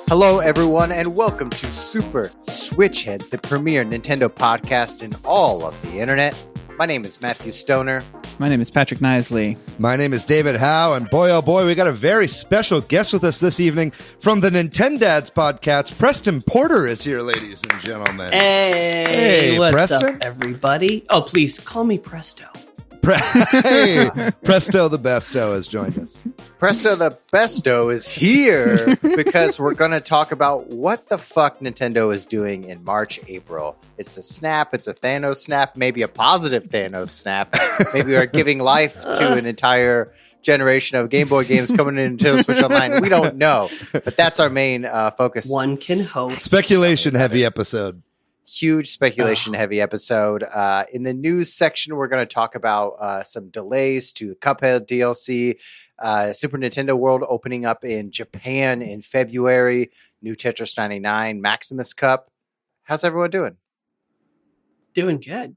Hello, everyone, and welcome to Super Switch Headz, the premier Nintendo podcast in all of the internet. My name is Matthew Stoner. My name is Patrick Nisley. My name is David Howe, and boy, oh boy, we got a very special guest with us this evening from the Nintendads podcast. Preston Porter is here, ladies and gentlemen. Hey, what's Preston? up, everybody? Oh, please, call me Presto. Hey, Presto the Besto has joined us. Presto the Besto is here because we're going to talk about what the fuck Nintendo is doing in March, April. It's the snap. It's a Thanos snap, maybe a positive Thanos snap. Maybe we're giving life to an entire generation of Game Boy games coming to Nintendo Switch Online. We don't know, but that's our main focus. One can hope. Speculation heavy episode. Huge speculation heavy episode. In the news section, we're going to talk about some delays to Cuphead DLC, Super Nintendo World opening up in Japan in February, new Tetris 99, Maximus Cup. How's everyone doing? Doing good.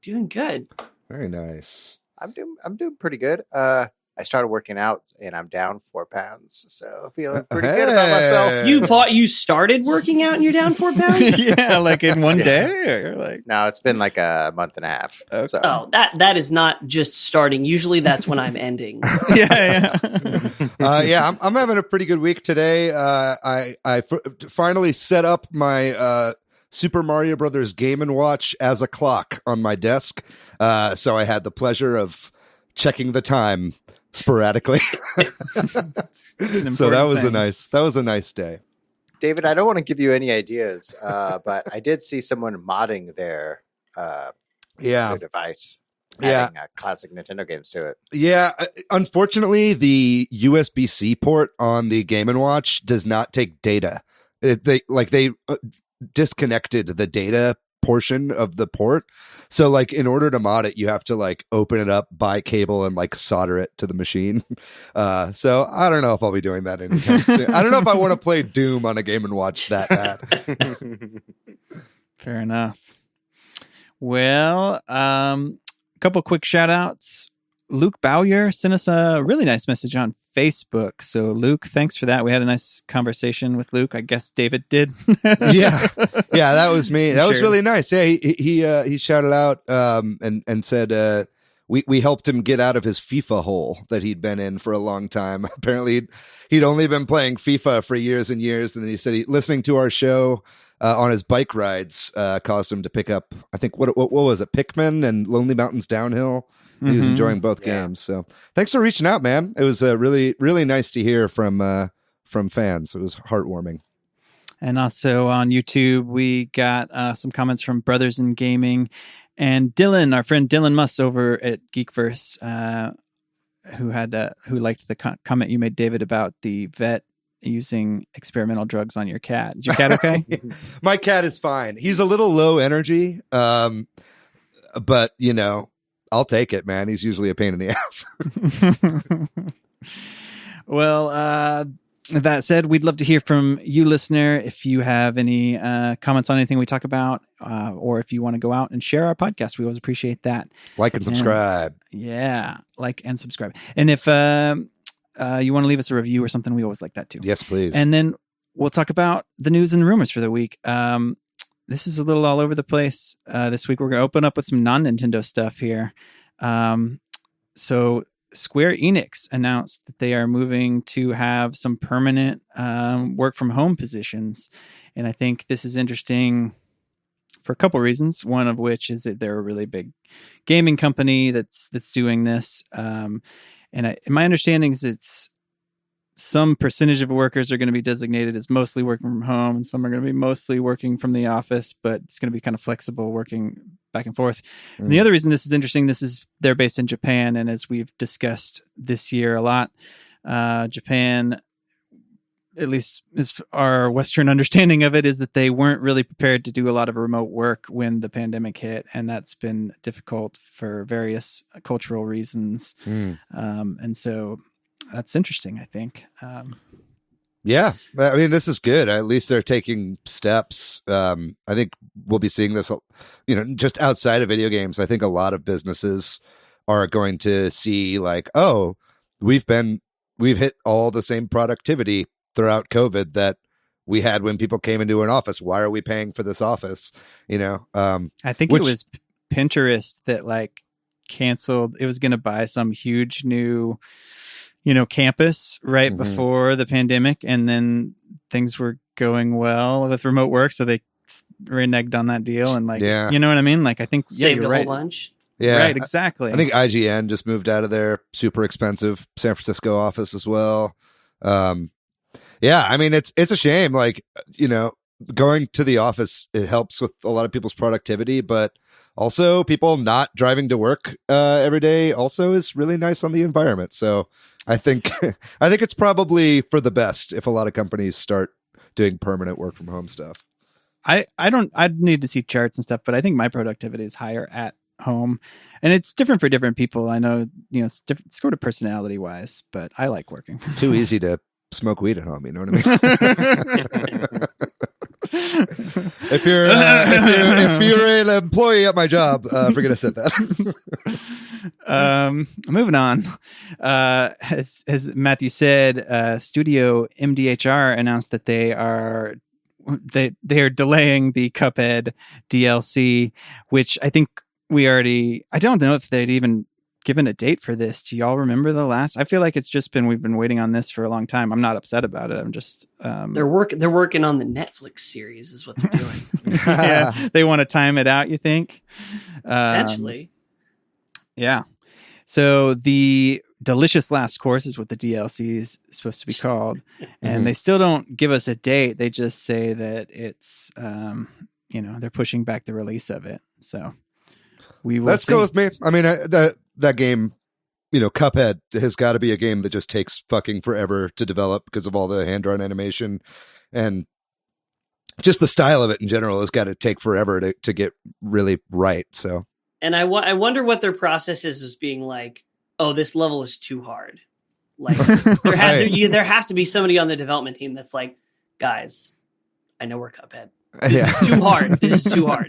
Very nice. I'm doing pretty good. I started working out and I'm down 4 pounds, so feeling pretty good about myself. You thought you started working out and you're down 4 pounds? Yeah, like in one day? Or like... No, it's been like a month and a half. Okay. So. Oh, that is not just starting. Usually that's when I'm ending. Yeah. I'm having a pretty good week today. I finally set up my Super Mario Brothers Game & Watch as a clock on my desk, so I had the pleasure of checking the time sporadically. So that was a nice day. David, I don't want to give you any ideas, but I did see someone modding their device, adding classic Nintendo games to it. Yeah, unfortunately, the USB-C port on the Game & Watch does not take data. They disconnected the data portion of the port, so like in order to mod it you have to like open it up, buy cable, and like solder it to the machine. So I don't know if I'll be doing that anytime soon. I don't know if I want to play Doom on a Game & Watch that bad. Fair enough. Well, a couple quick shout outs. Luke Bowyer sent us a really nice message on Facebook. So, Luke, thanks for that. We had a nice conversation with Luke. I guess David did. yeah, that was me. That was really nice. Yeah, he shouted out and said we helped him get out of his FIFA hole that he'd been in for a long time. Apparently, he'd only been playing FIFA for years and years, and then he said listening to our show on his bike rides caused him to pick up, I think, what was it, Pikmin and Lonely Mountains Downhill. He was enjoying both games. So thanks for reaching out, man. It was really, really nice to hear from fans. It was heartwarming. And also on YouTube, we got some comments from Brothers in Gaming and Dylan, our friend Dylan Muss over at Geekverse, who liked the comment you made, David, about the vet using experimental drugs on your cat. Is your cat okay? My cat is fine. He's a little low energy, but you know, I'll take it, man. He's usually a pain in the ass. Well, that said, we'd love to hear from you, listener, if you have any comments on anything we talk about, or if you want to go out and share our podcast. We always appreciate that. Like and subscribe. Like and subscribe. And if you want to leave us a review or something, we always like that too. Yes, please. And then we'll talk about the news and rumors for the week. This is a little all over the place. This week, we're going to open up with some non-Nintendo stuff here. So Square Enix announced that they are moving to have some permanent work from home positions. And I think this is interesting for a couple reasons. One of which is that they're a really big gaming company that's doing this. And my understanding is it's some percentage of workers are going to be designated as mostly working from home, and some are going to be mostly working from the office, but it's going to be kind of flexible, working back and forth. And the other reason this is interesting, they're based in Japan, and as we've discussed this year a lot, Japan, at least is our Western understanding of it, is that they weren't really prepared to do a lot of remote work when the pandemic hit, and that's been difficult for various cultural reasons. And so that's interesting, I think. Yeah, I mean, this is good. At least they're taking steps. I think we'll be seeing this, just outside of video games. I think a lot of businesses are going to see like, oh, we've hit all the same productivity throughout COVID that we had when people came into an office. Why are we paying for this office? I think it was Pinterest that like canceled. It was going to buy some huge new, campus right before the pandemic. And then things were going well with remote work. So they reneged on that deal. And like, you know what I mean? Like, I think saved you're a right. whole bunch. Yeah, right. Exactly. I think IGN just moved out of their super expensive San Francisco office as well. Yeah, I mean, it's a shame. Like, going to the office, it helps with a lot of people's productivity, but also people not driving to work every day also is really nice on the environment. So I think it's probably for the best if a lot of companies start doing permanent work from home stuff. I'd need to see charts and stuff, but I think my productivity is higher at home, and it's different for different people. I know, it's different sort of personality wise, but I like working. Too easy to smoke weed at home, you know what I mean? If you're an employee at my job, forget I said that. Moving on. As Matthew said, Studio MDHR announced that they are delaying the Cuphead DLC, which I think I don't know if they'd even given a date for this. Do y'all remember the last? I feel like it's just we've been waiting on this for a long time. I'm not upset about it. I'm just they're working on the Netflix series is what they're doing. Yeah, they want to time it out, you think? Potentially. Yeah. So the Delicious Last Course is what the DLC is supposed to be called. And they still don't give us a date. They just say that it's they're pushing back the release of it. So we will Let's see. go with me. I mean, that game, Cuphead has got to be a game that just takes fucking forever to develop because of all the hand-drawn animation and just the style of it in general has got to take forever to get really right. So, and I wonder what their process is being like, oh, this level is too hard. Like there has to be somebody on the development team that's like, guys, I know we're Cuphead. This is too hard. This is too hard.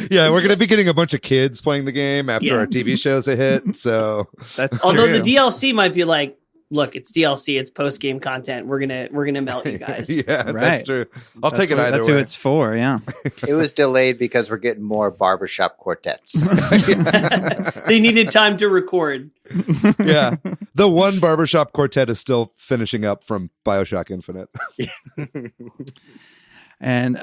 Yeah, we're gonna be getting a bunch of kids playing the game after our TV show's a hit. So that's although true. the DLC might be like, look, it's DLC, it's post game content. We're gonna melt you guys. Yeah, right. That's true. I'll take it either That's way. who it's for. Yeah, It was delayed because we're getting more barbershop quartets. They needed time to record. Yeah, the one barbershop quartet is still finishing up from BioShock Infinite. And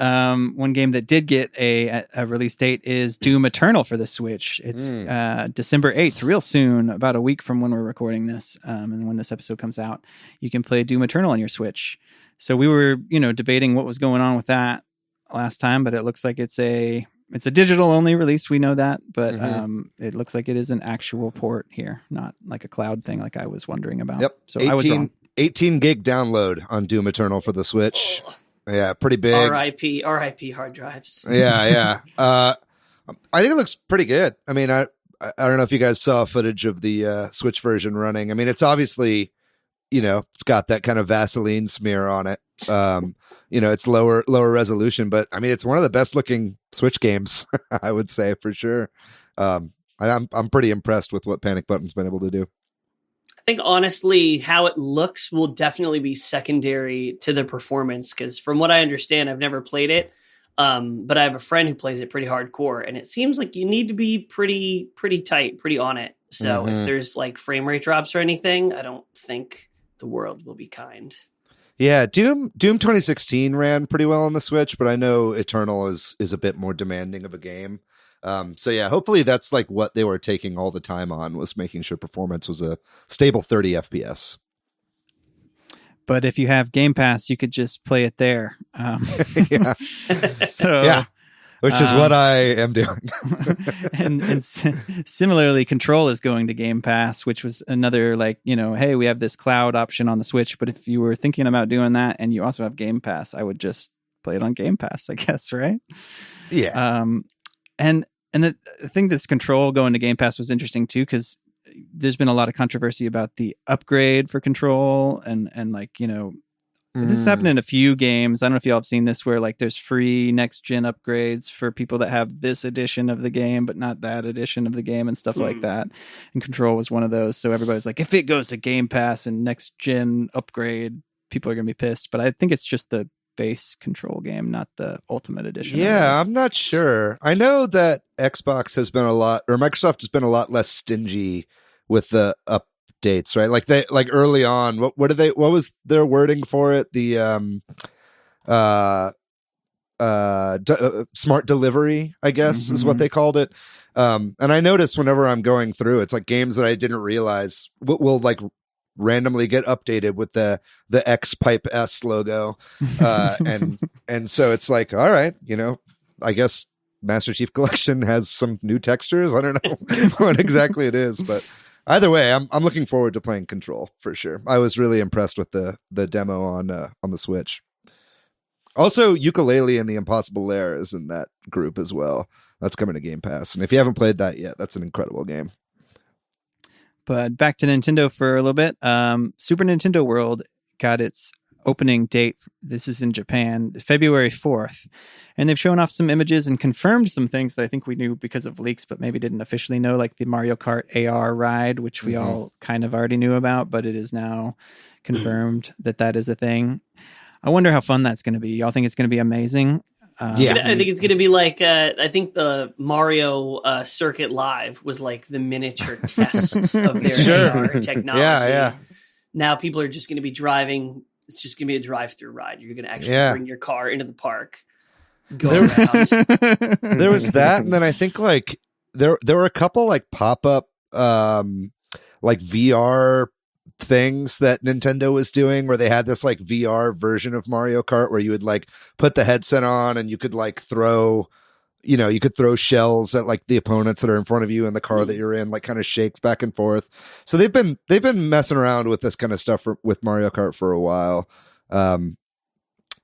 one game that did get a release date is Doom Eternal for the Switch. It's December 8th, real soon, about a week from when we're recording this. And when this episode comes out, you can play Doom Eternal on your Switch. So we were, debating what was going on with that last time, but it looks like it's a digital only release. We know that, but it looks like it is an actual port here, not like a cloud thing like I was wondering about. Yep. So I was wrong. 18 gig download on Doom Eternal for the Switch. Yeah, pretty big. RIP hard drives. Yeah. I think it looks pretty good. I mean, I don't know if you guys saw footage of the Switch version running. I mean, it's obviously, it's got that kind of Vaseline smear on it. It's lower resolution, but I mean, it's one of the best looking Switch games, I would say for sure. I'm pretty impressed with what Panic Button's been able to do. I think honestly, how it looks will definitely be secondary to the performance. Because from what I understand, I've never played it, but I have a friend who plays it pretty hardcore, and it seems like you need to be pretty tight, pretty on it. So if there's like frame rate drops or anything, I don't think the world will be kind. Yeah, Doom 2016 ran pretty well on the Switch, but I know Eternal is a bit more demanding of a game. So yeah, hopefully that's like what they were taking all the time on, was making sure performance was a stable 30 FPS. But if you have Game Pass, you could just play it there. Yeah. So, yeah, which is what I am doing. and similarly, Control is going to Game Pass, which was another hey, we have this cloud option on the Switch. But if you were thinking about doing that and you also have Game Pass, I would just play it on Game Pass, I guess, right? Yeah. And the thing this Control going to Game Pass was interesting too, because there's been a lot of controversy about the upgrade for Control and This has happened in a few games. I don't know if y'all have seen this, where like there's free next gen upgrades for people that have this edition of the game, but not that edition of the game and stuff like that. And Control was one of those. So everybody's like, if it goes to Game Pass and next gen upgrade, people are going to be pissed. But I think it's just the base Control game, not the Ultimate Edition. Yeah, I'm not sure. I know that Xbox has been Microsoft has been a lot less stingy with the updates, right? Like early on, what was their wording for it? The smart delivery, I guess, is what they called it. And I notice whenever I'm going through, it's like games that I didn't realize will like randomly get updated with the X Pipe S logo. And so it's like, all right, I guess Master Chief Collection has some new textures. I don't know what exactly it is, but either way, I'm looking forward to playing Control for sure. I was really impressed with the demo on the Switch. Also, Yooka-Laylee and the Impossible Lair is in that group as well. That's coming to Game Pass. And if you haven't played that yet, that's an incredible game. But back to Nintendo for a little bit. Super Nintendo World got its opening date. This is in Japan, February 4th. And they've shown off some images and confirmed some things that I think we knew because of leaks, but maybe didn't officially know, like the Mario Kart AR ride, which we all kind of already knew about, but it is now confirmed that is a thing. I wonder how fun that's going to be. Y'all think it's going to be amazing? I think it's going to be like, I think the Mario Circuit Live was like the miniature test of their AR technology. Yeah. Now people are just going to be driving. It's just going to be a drive-through ride. You're going to actually bring your car into the park, go around. There was that, and then I think like there were a couple like pop-up like VR things that Nintendo was doing where they had this like VR version of Mario Kart where you would like put the headset on and you could like throw shells at like the opponents that are in front of you and the car that you're in like kind of shakes back and forth. So they've been messing around with this kind of stuff with Mario Kart for a while.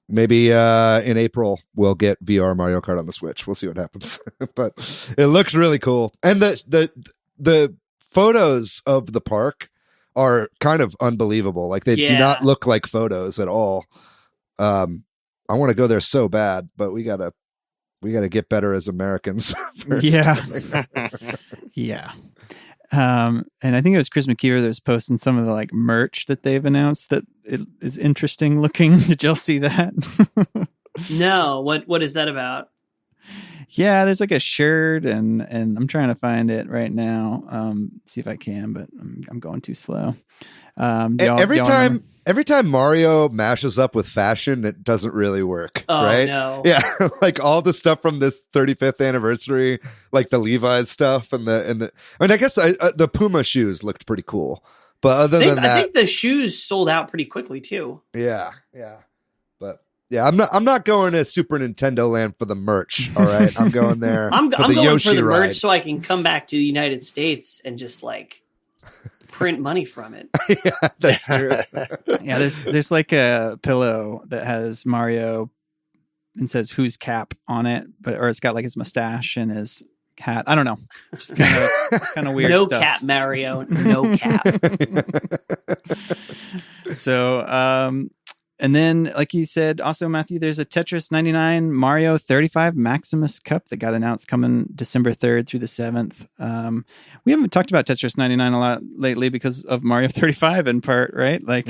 Maybe in April we'll get VR Mario Kart on the Switch. We'll see what happens. But it looks really cool. And the photos of the park are kind of unbelievable. Like they do not look like photos at all. I want to go there so bad, but we gotta get better as Americans. Yeah. And I think it was Chris McKeever that was posting some of the like merch that they've announced that it is interesting looking. Did y'all see that? No. What is that about? Yeah, there's like a shirt and I'm trying to find it right now. See if I can, but I'm going too slow. Every time Mario mashes up with fashion, it doesn't really work. Oh, right? No. Yeah, like all the stuff from this 35th anniversary, like the Levi's stuff and the. I mean, I guess the Puma shoes looked pretty cool, but other than that, I think the shoes sold out pretty quickly too. Yeah. But yeah, I'm not going to Super Nintendo Land for the merch. All right, I'm going there. I'm for the going Yoshi for the ride. merch so I can come back to the United States and just like print money from it. Yeah, that's true. Yeah, there's like a pillow that has Mario and says "Who's Cap" on it, or it's got like his mustache and his hat. I don't know, just kind of weird. No stuff. cap, Mario. No cap. So, and then, like you said, also, Matthew, there's a Tetris 99 Mario 35 Maximus Cup that got announced coming December 3rd through the 7th. We haven't talked about Tetris 99 a lot lately because of Mario 35 in part, right? Like,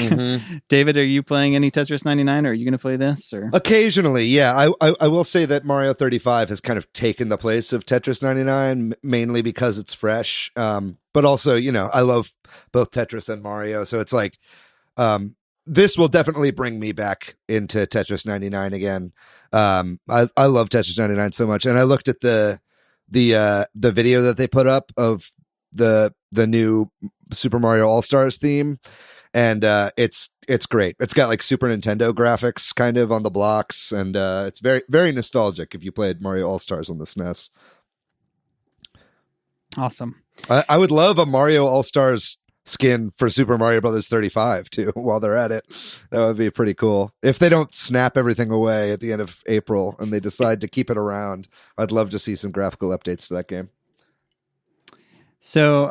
David, are you playing any Tetris 99 or are you going to play this? Or Occasionally, yeah. I will say that Mario 35 has kind of taken the place of Tetris 99, mainly because it's fresh. But also, I love both Tetris and Mario. So it's like, this will definitely bring me back into Tetris 99 again. I love Tetris 99 so much, and I looked at the video that they put up of the new Super Mario All-Stars theme, and it's great. It's got like Super Nintendo graphics kind of on the blocks, and it's very, very nostalgic if you played Mario All-Stars on the SNES. Awesome. I would love a Mario All-Stars skin for Super Mario Brothers 35 too while they're at it. That would be pretty cool. If they don't snap everything away at the end of April and they decide to keep it around, I'd love to see some graphical updates to that game. So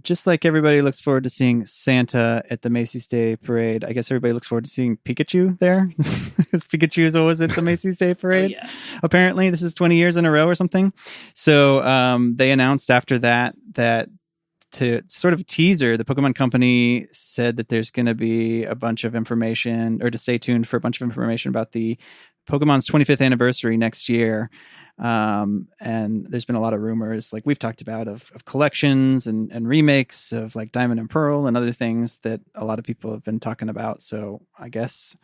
just like everybody looks forward to seeing Santa at the Macy's Day Parade, I guess everybody looks forward to seeing Pikachu there. Because Pikachu is always at the Macy's Day Parade. Oh, yeah. Apparently, this is 20 years in a row or something. So they announced after that to sort of teaser, the Pokemon Company said that there's going to be a bunch of information, or to stay tuned for a bunch of information about the Pokemon's 25th anniversary next year. And there's been a lot of rumors, like we've talked about, of collections and remakes of like Diamond and Pearl and other things that a lot of people have been talking about. So I guess,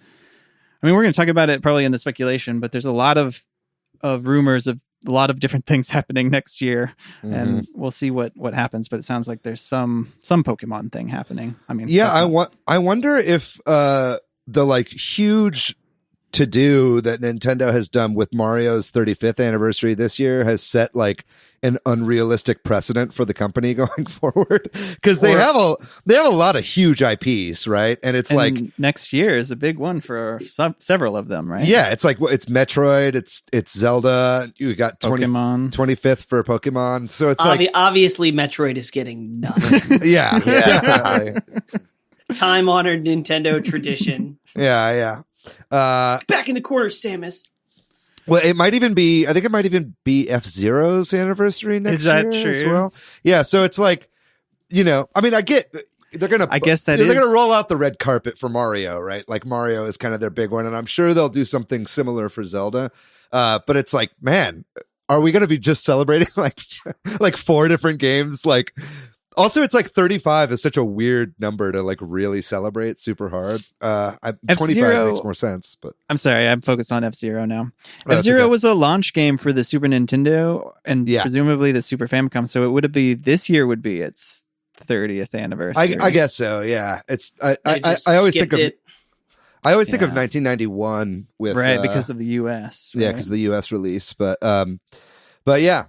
I mean, we're going to talk about it probably in the speculation, but there's a lot of rumors of a lot of different things happening next year, and we'll see what happens. But it sounds like there's some Pokemon thing happening. I mean, yeah, I wonder if the like huge to do that Nintendo has done with Mario's 35th anniversary this year has set like an unrealistic precedent for the company going forward, because they have a lot of huge IPs, right? And it's like next year is a big one for several of them, right? Yeah, it's like it's Metroid, it's Zelda, you got Pokemon 25th for Pokemon, so it's like obviously Metroid is getting nothing. yeah, definitely. Time honored Nintendo tradition. Yeah. Back in the corner, Samus. Well, I think it might even be F-Zero's anniversary next year. Is that true? As well? Yeah, so it's like, I mean, I guess they're going to roll out the red carpet for Mario, right? Like Mario is kind of their big one, and I'm sure they'll do something similar for Zelda. But it's like, man, are we going to be just celebrating like 4 different games? Like, also, it's like 35 is such a weird number to like really celebrate super hard. 25 makes more sense, but I'm sorry, I'm focused on F-Zero now. F-Zero was a launch game for the Super Nintendo and presumably the Super Famicom, so it would be this year would be its 30th anniversary. I guess so. Yeah, it's I always think of it. I always think of 1991 with because of the US. Right? Yeah, because of the US release, But yeah,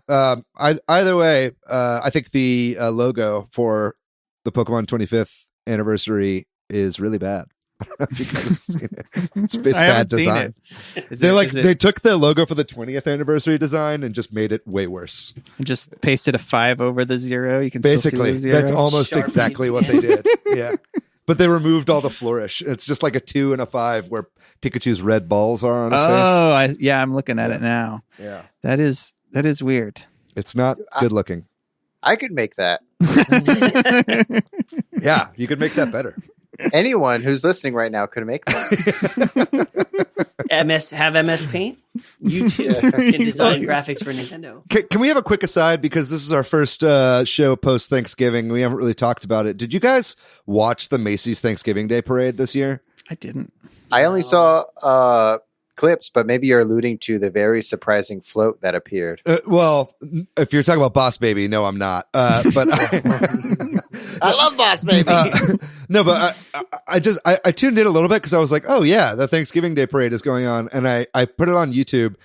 either way, I think the logo for the Pokemon 25th anniversary is really bad. I don't know if you guys have seen it. It's bad design. They took the logo for the 20th anniversary design and just made it way worse. And just pasted a 5 over the 0. You can basically still see the 0. That's almost exactly what they did. Yeah, but they removed all the flourish. It's just like a 2 and a 5 where Pikachu's red balls are on his face. I'm looking at it now. Yeah, that is weird. It's not good looking. I could make that. Yeah, you could make that better. Anyone who's listening right now could make this. MS Paint? You too can design graphics for Nintendo. Can we have a quick aside, because this is our first show post Thanksgiving? We haven't really talked about it. Did you guys watch the Macy's Thanksgiving Day Parade this year? I didn't. I only saw clips, but maybe you're alluding to the very surprising float that appeared. Well, if you're talking about Boss Baby, no, I'm not. But I love Boss Baby. No, but I tuned in a little bit because I was like, oh yeah, the Thanksgiving Day Parade is going on, and I put it on YouTube,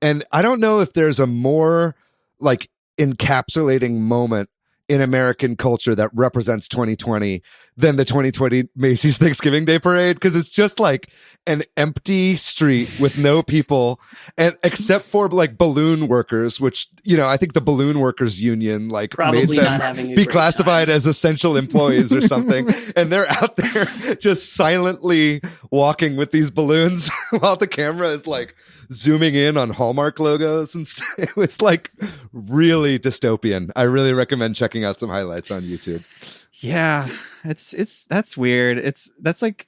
and I don't know if there's a more like encapsulating moment in American culture that represents 2020 than the 2020 Macy's Thanksgiving Day Parade, because it's just like an empty street with no people, and except for like balloon workers, which I think the balloon workers union like probably made them be classified as essential employees or something, and they're out there just silently walking with these balloons while the camera is like zooming in on Hallmark logos and stuff. It was like really dystopian. I really recommend checking out some highlights on YouTube. Yeah, that's weird. That's like,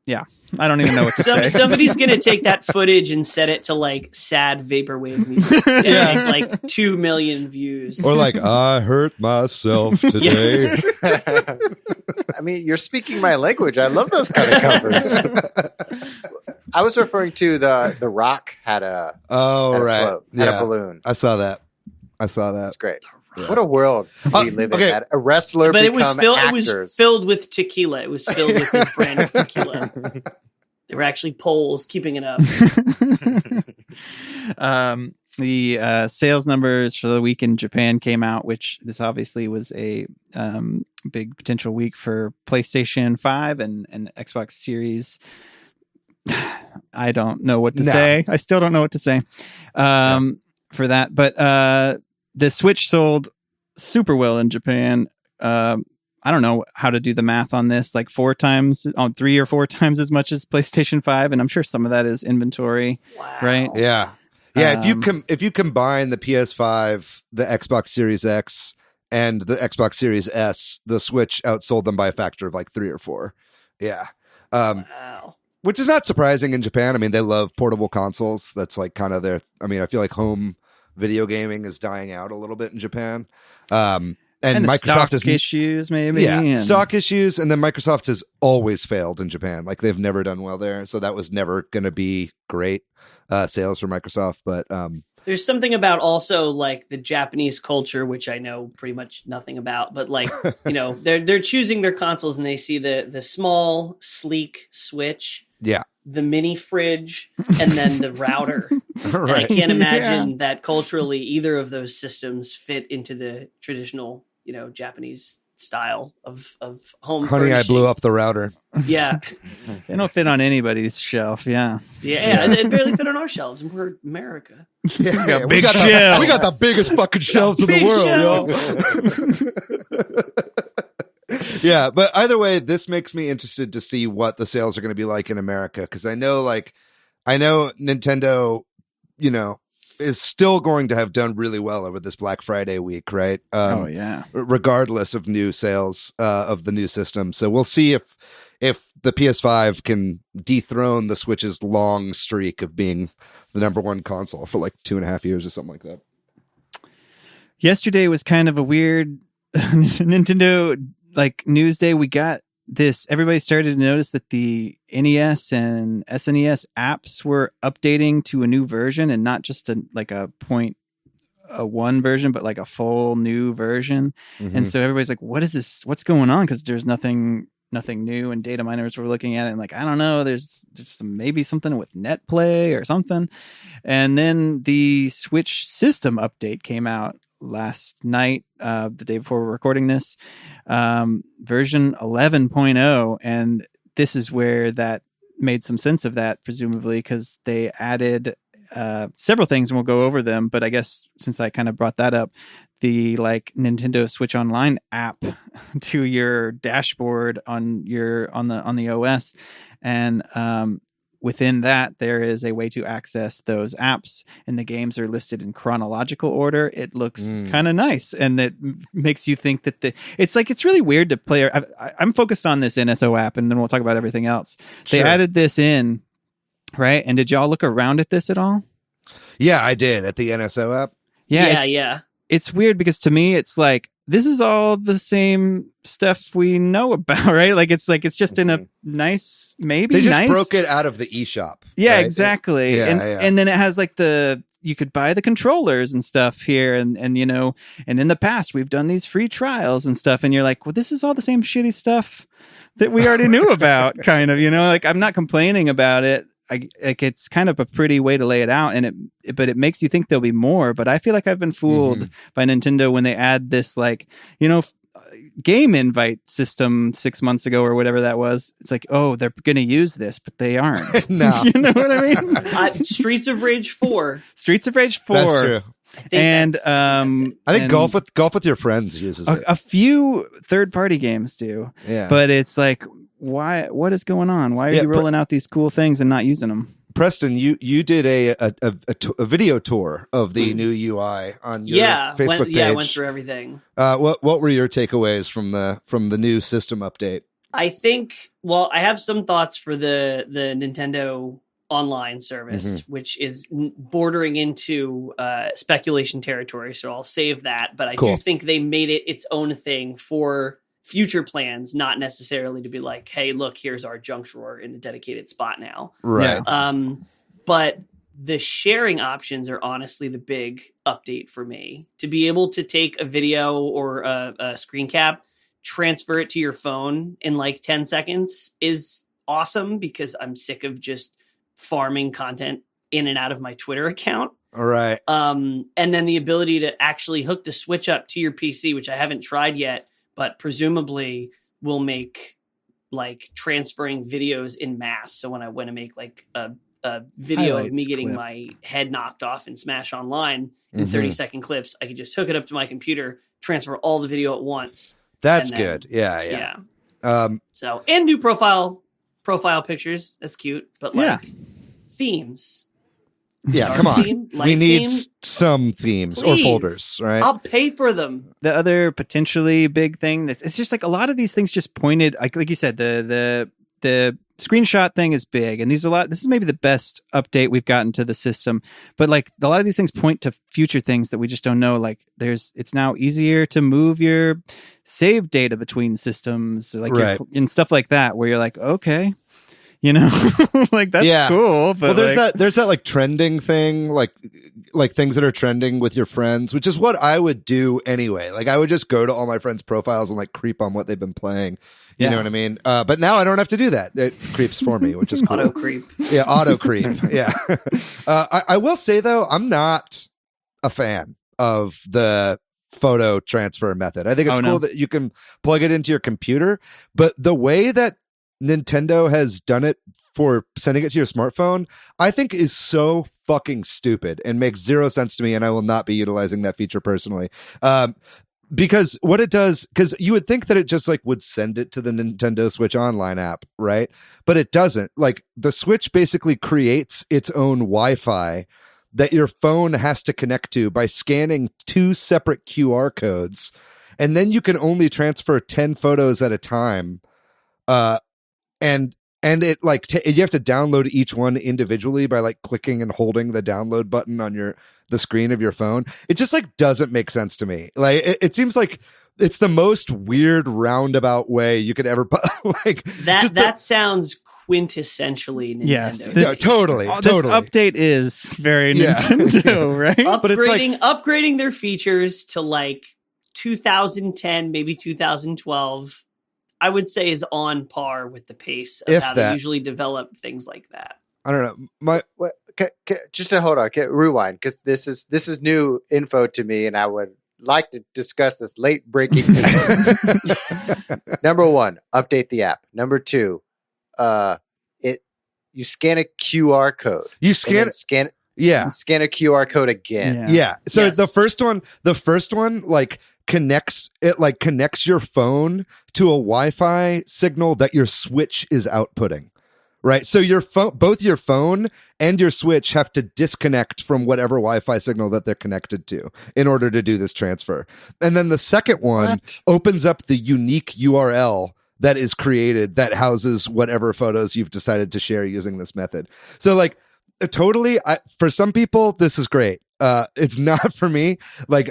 yeah, I don't even know what to say. Somebody's gonna take that footage and set it to like sad vaporwave music and make like 2 million views, or like I hurt myself today. I mean, you're speaking my language. I love those kind of covers. I was referring to the Rock had a float, had a balloon. I saw that. That's great. Yeah. What a world we live in. That a wrestler but become actors. It was filled with tequila. It was filled with his brand of tequila. There were actually polls keeping it up. The sales numbers for the week in Japan came out, which this obviously was a big potential week for PlayStation 5 and Xbox Series. I don't know what to say. I still don't know what to say for that. But the Switch sold super well in Japan. I don't know how to do the math on this, like 3 or 4 times as much as PlayStation 5. And I'm sure some of that is inventory, right? Yeah. Yeah. If you combine the PS5, the Xbox Series X, and the Xbox Series S, the Switch outsold them by a factor of like 3 or 4. Yeah. Wow. Which is not surprising in Japan. I mean, they love portable consoles. That's like kind of I feel like home video gaming is dying out a little bit in Japan. And Microsoft has issues, maybe. Yeah, stock issues. And then Microsoft has always failed in Japan. Like they've never done well there. So that was never going to be great sales for Microsoft. But there's something about also like the Japanese culture, which I know pretty much nothing about, but like, they're choosing their consoles and they see the small, sleek Switch. Yeah. The mini fridge and then the router. Right. And I can't imagine that culturally either of those systems fit into the traditional, Japanese style of home Honey, furnishings. I blew up the router. Yeah. They don't fit on anybody's shelf. Yeah. Yeah. They barely fit on our shelves, and we're America. Yeah, we got shelves. We got the biggest fucking shelves in the world, yo. Yeah, but either way, this makes me interested to see what the sales are going to be like in America, because I know Nintendo, is still going to have done really well over this Black Friday week, right? Oh yeah, regardless of new sales of the new system. So we'll see if the PS5 can dethrone the Switch's long streak of being the number one console for like 2.5 years or something like that. Yesterday was kind of a weird Nintendo news day. We got this. Everybody started to notice that the NES and SNES apps were updating to a new version, and not just a 0.1 version, but like a full new version. Mm-hmm. And so everybody's like, "What is this? What's going on?" Because there's nothing new, and data miners were looking at it and like, I don't know, there's just maybe something with net play or something. And then the Switch system update came out last night, the day before we're recording this, version 11.0, and this is where that made some sense of that, presumably because they added several things, and we'll go over them. But I guess since I kind of brought that up, the Nintendo Switch Online app to your dashboard on the OS, and within that there is a way to access those apps, and the games are listed in chronological order. It looks kind of nice, and that makes you think that it's really weird to play. I'm focused on this NSO app, and then we'll talk about everything else. They added this in, right? And did y'all look around at this at all? Yeah, I did, at the NSO app. Yeah. It's weird because to me it's like, this is all the same stuff we know about, right? It's just in a nice, maybe they just nice. broke it out of the eShop. Yeah, right? exactly. And then it has you could buy the controllers and stuff here, and and in the past we've done these free trials and stuff, and you're like, well, this is all the same shitty stuff that we already knew about, kind of, I'm not complaining about it. It's kind of a pretty way to lay it out, but it makes you think there'll be more. But I feel like I've been fooled by Nintendo when they add this, game invite system 6 months ago or whatever that was. It's like, oh, they're going to use this, but they aren't. No, you know what I mean? Streets of Rage 4. Streets of Rage 4. That's true. I think golf with your friends uses it. A few third-party games do. Yeah, but it's like, why? What is going on? Why are you rolling out these cool things and not using them? Preston, you did a video tour of the new UI on your Facebook page. Yeah, I went through everything. What were your takeaways from the new system update? I think, I have some thoughts for the Nintendo Online service, which is bordering into speculation territory, so I'll save that. But I do think they made it its own thing for future plans, not necessarily to be like, hey, look, here's our junk drawer in a dedicated spot now. Right. But the sharing options are honestly the big update for me. To be able to take a video or a screen cap, transfer it to your phone in 10 seconds is awesome, because I'm sick of just farming content in and out of my Twitter account. All right. And then the ability to actually hook the Switch up to your PC, which I haven't tried yet, but presumably will make transferring videos in mass. So when I want to make a video of me getting my head knocked off in Smash Online in 30-second clips, I could just hook it up to my computer, transfer all the video at once. That's And then- good. Yeah. So, and new profile pictures. That's cute. But like themes. Yeah, Dark come on. theme, We light need theme. some themes Please. or folders, right? I'll pay for them. The other potentially big thing that's it's just like a lot of these things just pointed like you said, the screenshot thing is big, and this is maybe the best update we've gotten to the system, but like a lot of these things point to future things that we just don't know. Like it's now easier to move your save data between systems, like and stuff like that, where you're like, okay, like that's cool. But well, there's that like trending thing, like things that are trending with your friends, which is what I would do anyway. Like I would just go to all my friends' profiles and like creep on what they've been playing. You know what I mean? But now I don't have to do that. It creeps for me, which is cool. Auto creep. Yeah, auto creep. Yeah. I will say though, I'm not a fan of the photo transfer method. I think it's cool that you can plug it into your computer, but the way that Nintendo has done it for sending it to your smartphone, I think is so fucking stupid and makes zero sense to me, and I will not be utilizing that feature personally. Because what it does, because you would think that it just like would send it to the Nintendo Switch Online app, right? But it doesn't. Like the Switch basically creates its own Wi-Fi that your phone has to connect to by scanning 2 separate QR codes, and then you can only transfer 10 photos at a time. And it like you have to download each one individually by like clicking and holding the download button on the screen of your phone. It just like doesn't make sense to me. Like it seems like it's the most weird roundabout way you could ever like that sounds quintessentially Nintendo. Yes, totally. This update is very Nintendo, right? But it's upgrading their features to like 2010, maybe 2012. I would say is on par with the pace of how they usually develop things like that. I don't know. Just to hold on, rewind, because this is new info to me, and I would like to discuss this late breaking news. Number 1, update the app. Number 2, you scan a QR code. You scan scan a QR code again. Yeah. So the first one like connects your phone to a Wi-Fi signal that your Switch is outputting. Right. So both your phone and your Switch have to disconnect from whatever Wi-Fi signal that they're connected to in order to do this transfer. And then the second one opens up the unique URL that is created that houses whatever photos you've decided to share using this method. So like totally, for some people, this is great. It's not for me. Like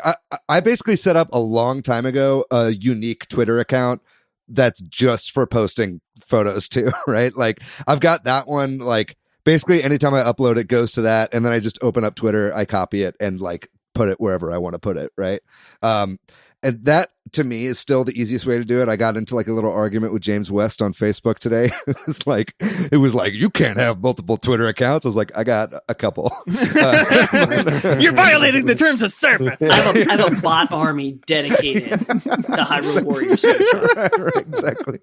I basically set up a long time ago a unique Twitter account that's just for posting photos too, right? Like I've got that one, like basically anytime I upload it goes to that, and then I just open up Twitter, I copy it and like put it wherever I want to put it, right? And that to me is still the easiest way to do it. I got into like a little argument with James West on Facebook today. It was like, you can't have multiple Twitter accounts. I was like, I got a couple. You're violating the terms of service. I have a bot army dedicated to Hyrule Warriors. Right, exactly.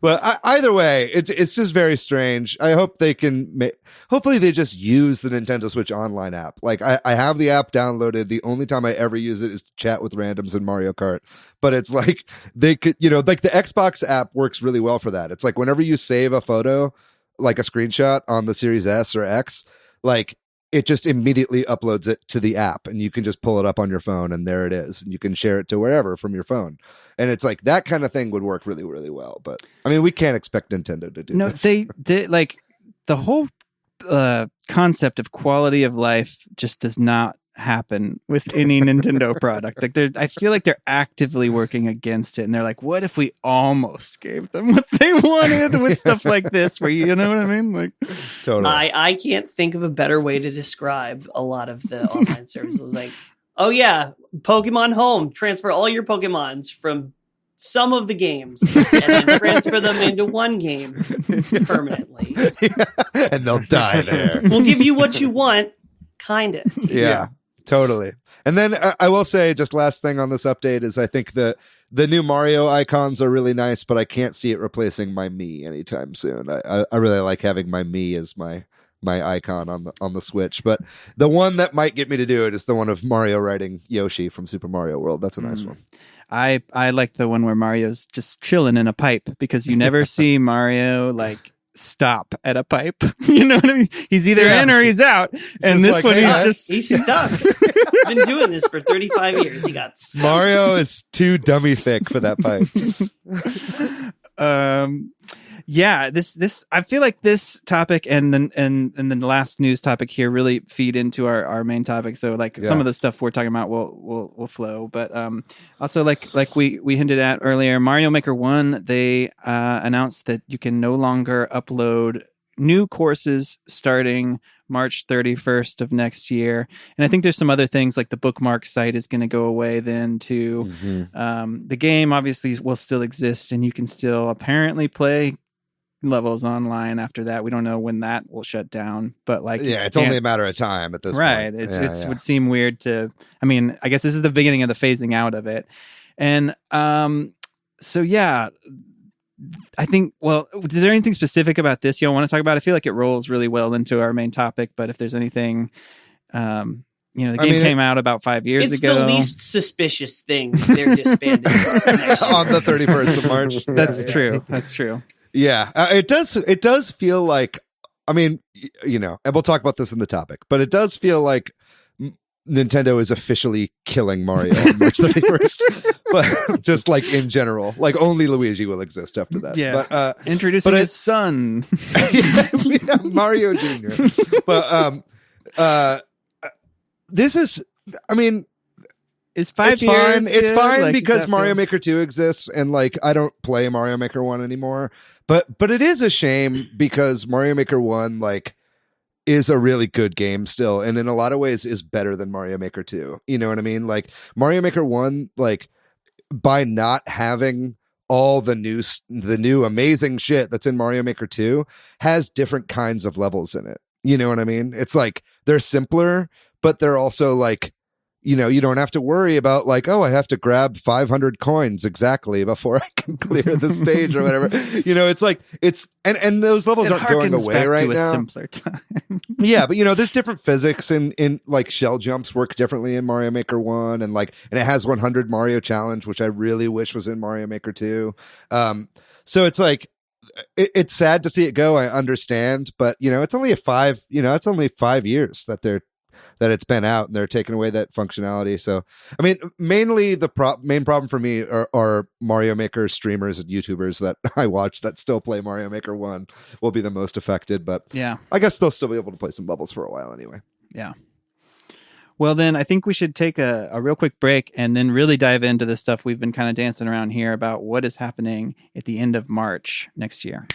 But either way, it's just very strange. I hope they can hopefully they just use the Nintendo Switch Online app. Like I have the app downloaded. The only time I ever use it is to chat with randoms in Mario Kart. But it's like they could, like the Xbox app works really well for that. It's like whenever you save a photo, like a screenshot on the Series S or X, like it just immediately uploads it to the app and you can just pull it up on your phone and there it is. And you can share it to wherever from your phone. And it's like that kind of thing would work really, really well. But I mean, we can't expect Nintendo to do this. They like the whole concept of quality of life just does not happen with any Nintendo product. Like I feel like they're actively working against it, and they're like, what if we almost gave them what they wanted with stuff like this, where you know what I mean? Like totally. I can't think of a better way to describe a lot of the online services. Like, oh yeah, Pokemon Home, transfer all your Pokemons from some of the games and then transfer them into one game permanently. Yeah, and they'll die there. We'll give you what you want, kind of. Yeah. Totally. And then I will say, just last thing on this update is I think the new Mario icons are really nice, but I can't see it replacing my Mii anytime soon. I really like having my Mii as my icon on the Switch, but the one that might get me to do it is the one of Mario riding Yoshi from Super Mario World. That's a nice one. I like the one where Mario's just chilling in a pipe, because you never see Mario like stop at a pipe. You know what I mean? He's either in or he's out. And this one, he's stuck. He's been doing this for 35 years. He got stuck. Mario is too dummy thick for that pipe. Yeah, this I feel like this topic and then the last news topic here really feed into our main topic. So like some of the stuff we're talking about will flow, but also like we hinted at earlier, Mario Maker 1, they announced that you can no longer upload new courses starting March 31st of next year. And I think there's some other things, like the bookmark site is going to go away then too. The game obviously will still exist, and you can still apparently play levels online after that. We don't know when that will shut down, but like, it's only a matter of time at this point. It would seem weird to, I mean, I guess this is the beginning of the phasing out of it. And so yeah, I think, well, is there anything specific about this you want to talk about? I feel like it rolls really well into our main topic, but if there's anything, the game came out about 5 years ago. It's the least suspicious thing they're disbanding on the 31st of March. That's true. That's true. Yeah, it does feel like, I mean, and we'll talk about this in the topic, but it does feel like Nintendo is officially killing Mario on March 31st, but just like in general, like only Luigi will exist after that. Yeah, but, introducing his son, Mario Jr. But this is, I mean, it's 5 it's years. Fine. It's fine like, because Mario Maker 2 exists, and like I don't play Mario Maker 1 anymore. But it is a shame because Mario Maker 1 like is a really good game still, and in a lot of ways is better than Mario Maker 2. You know what I mean? Like Mario Maker 1, like by not having all the new amazing shit that's in Mario Maker 2 has different kinds of levels in it. You know what I mean? It's like they're simpler, but they're also like, you don't have to worry about like, oh, I have to grab 500 coins exactly before I can clear the stage or whatever. It's like and those levels aren't going away right now. A simpler time. Yeah, but there's different physics in like shell jumps work differently in Mario Maker 1, and it has 100 Mario challenge, which I really wish was in Mario Maker 2. So it's like it's sad to see it go. I understand, but it's only it's only 5 years that it's been out, and they're taking away that functionality. So, I mean, mainly the main problem for me are Mario Maker streamers and YouTubers that I watch that still play Mario Maker 1 will be the most affected. But yeah, I guess they'll still be able to play some levels for a while anyway. Yeah. Well, then I think we should take a real quick break and then really dive into the stuff we've been kind of dancing around here about what is happening at the end of March next year.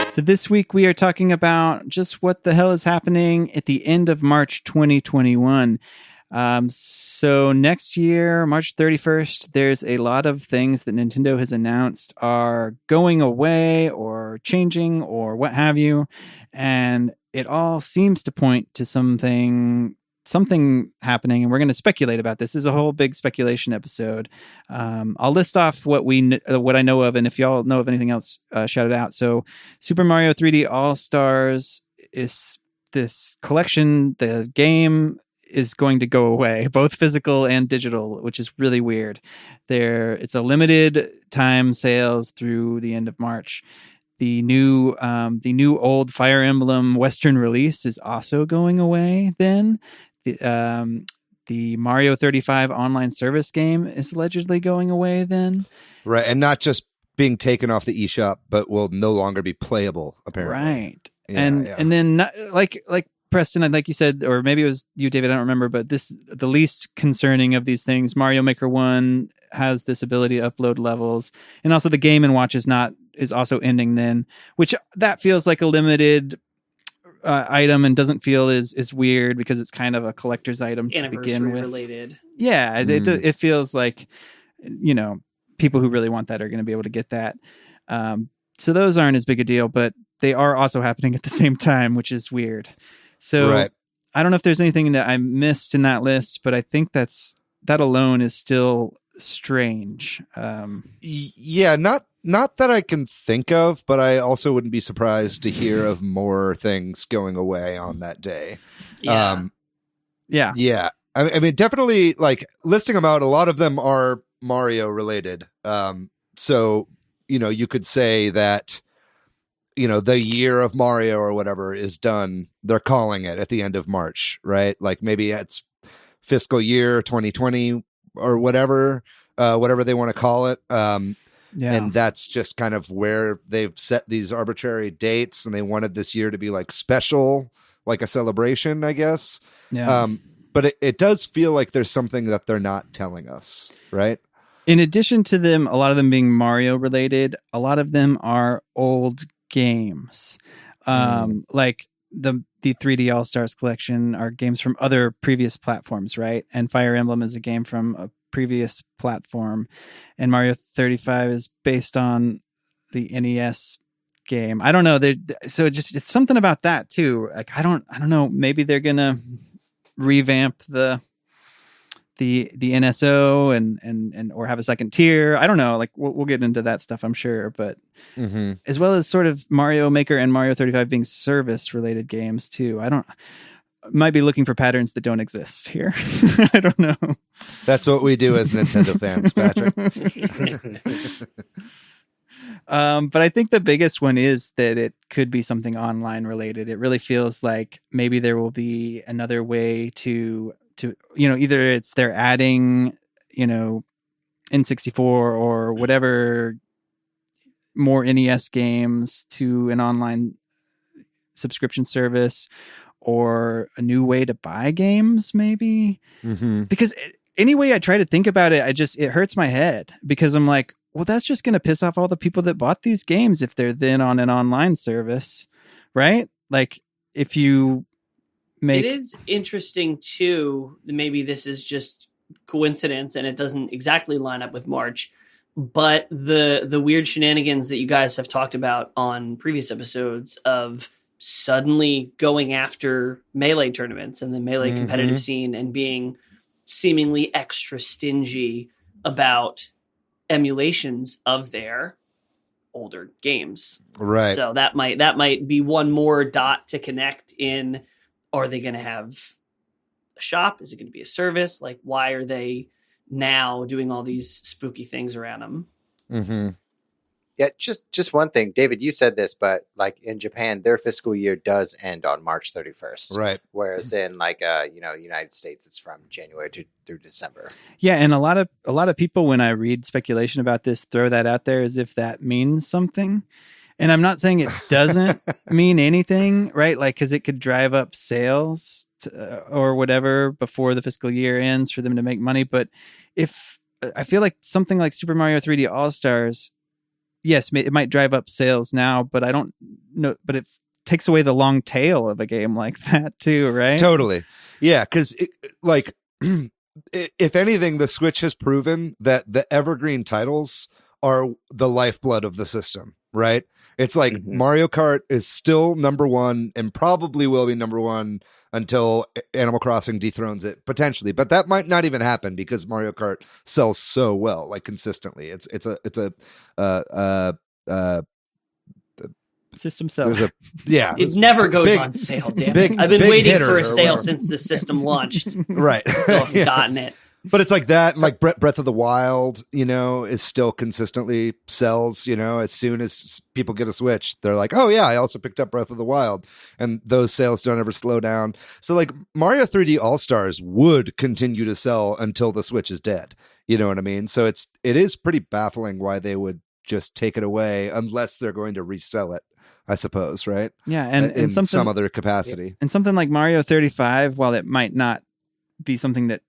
So this week we are talking about just what the hell is happening at the end of March 2021. So next year, March 31st, there's a lot of things that Nintendo has announced are going away or changing or what have you. And it all seems to point to something happening, and we're going to speculate about this. This is a whole big speculation episode. I'll list off what I know of, and if y'all know of anything else, shout it out. So Super Mario 3D All-Stars is this collection. The game is going to go away, both physical and digital, which is really weird. It's a limited time sales through the end of March. The new old Fire Emblem Western release is also going away then. The Mario 35 online service game is allegedly going away then. Right, and not just being taken off the eShop, but will no longer be playable, apparently. Right. Yeah, and then like Preston, like you said, or maybe it was you, David, I don't remember, but the least concerning of these things, Mario Maker 1 has this ability to upload levels, and also the Game & Watch is also ending then, which that feels like a limited item and doesn't feel as weird because it's kind of a collector's item to begin with. Related. Yeah, it feels like people who really want that are going to be able to get that. So those aren't as big a deal, but they are also happening at the same time, which is weird. So right. I don't know if there's anything that I missed in that list, but I think that alone is still strange. Yeah, not that I can think of, but I also wouldn't be surprised to hear of more things going away on that day. Yeah. Yeah. Yeah. I mean, definitely, like, listing them out, a lot of them are Mario related. So, you could say that, the year of Mario or whatever is done. They're calling it at the end of March, right? Like, maybe it's fiscal year 2020 or whatever they want to call it. And that's just kind of where they've set these arbitrary dates, and they wanted this year to be like special, like a celebration, I guess. Yeah. But it does feel like there's something that they're not telling us, right? In addition to them, a lot of them being Mario related, a lot of them are old games. Like the 3D All-Stars collection are games from other previous platforms, right? And Fire Emblem is a game from a previous platform, and Mario 35 is based on the NES game. I don't know. So it's something about that too. Like I don't know. Maybe they're gonna revamp the NSO and or have a second tier. I don't know. Like we'll get into that stuff, I'm sure. But as well as sort of Mario Maker and Mario 35 being service related games too. Might be looking for patterns that don't exist here. I don't know. That's what we do as Nintendo fans, Patrick. But I think the biggest one is that it could be something online related. It really feels like maybe there will be another way to either it's they're adding, N64 or whatever more NES games to an online subscription service, or a new way to buy games, maybe. Because any way I try to think about it, it hurts my head, because I'm like, well, that's just going to piss off all the people that bought these games if they're then on an online service, right? Like if you make... It is interesting too, maybe this is just coincidence and it doesn't exactly line up with March, but the weird shenanigans that you guys have talked about on previous episodes of suddenly going after Melee tournaments and the Melee competitive scene and being seemingly extra stingy about emulations of their older games. Right. So that might be one more dot to connect in. Are they going to have a shop? Is it going to be a service? Like, why are they now doing all these spooky things around them? Yeah, just one thing, David, you said this, but like in Japan, their fiscal year does end on March 31st. Right. Whereas in United States, it's from January through December. Yeah. And a lot of people, when I read speculation about this, throw that out there as if that means something. And I'm not saying it doesn't mean anything, right? Like, cause it could drive up sales or whatever before the fiscal year ends for them to make money. But if I feel like something like Super Mario 3D All-Stars, yes, it might drive up sales now, but I don't know. But it takes away the long tail of a game like that too, right? Totally. Yeah, because if anything, the Switch has proven that the evergreen titles are the lifeblood of the system, right? It's like Mario Kart is still number one and probably will be number one until Animal Crossing dethrones it, potentially. But that might not even happen because Mario Kart sells so well, like consistently. It's a system seller. It never goes on sale, damn it. I've been waiting for a sale since the system launched. Right. Still haven't gotten it. But it's like that, and like Breath of the Wild, is still consistently sells, as soon as people get a Switch, they're like, oh yeah, I also picked up Breath of the Wild. And those sales don't ever slow down. So like Mario 3D All-Stars would continue to sell until the Switch is dead. You know what I mean? So it is pretty baffling why they would just take it away unless they're going to resell it, I suppose, right? Yeah, and in some other capacity. And something like Mario 35, while it might not be something that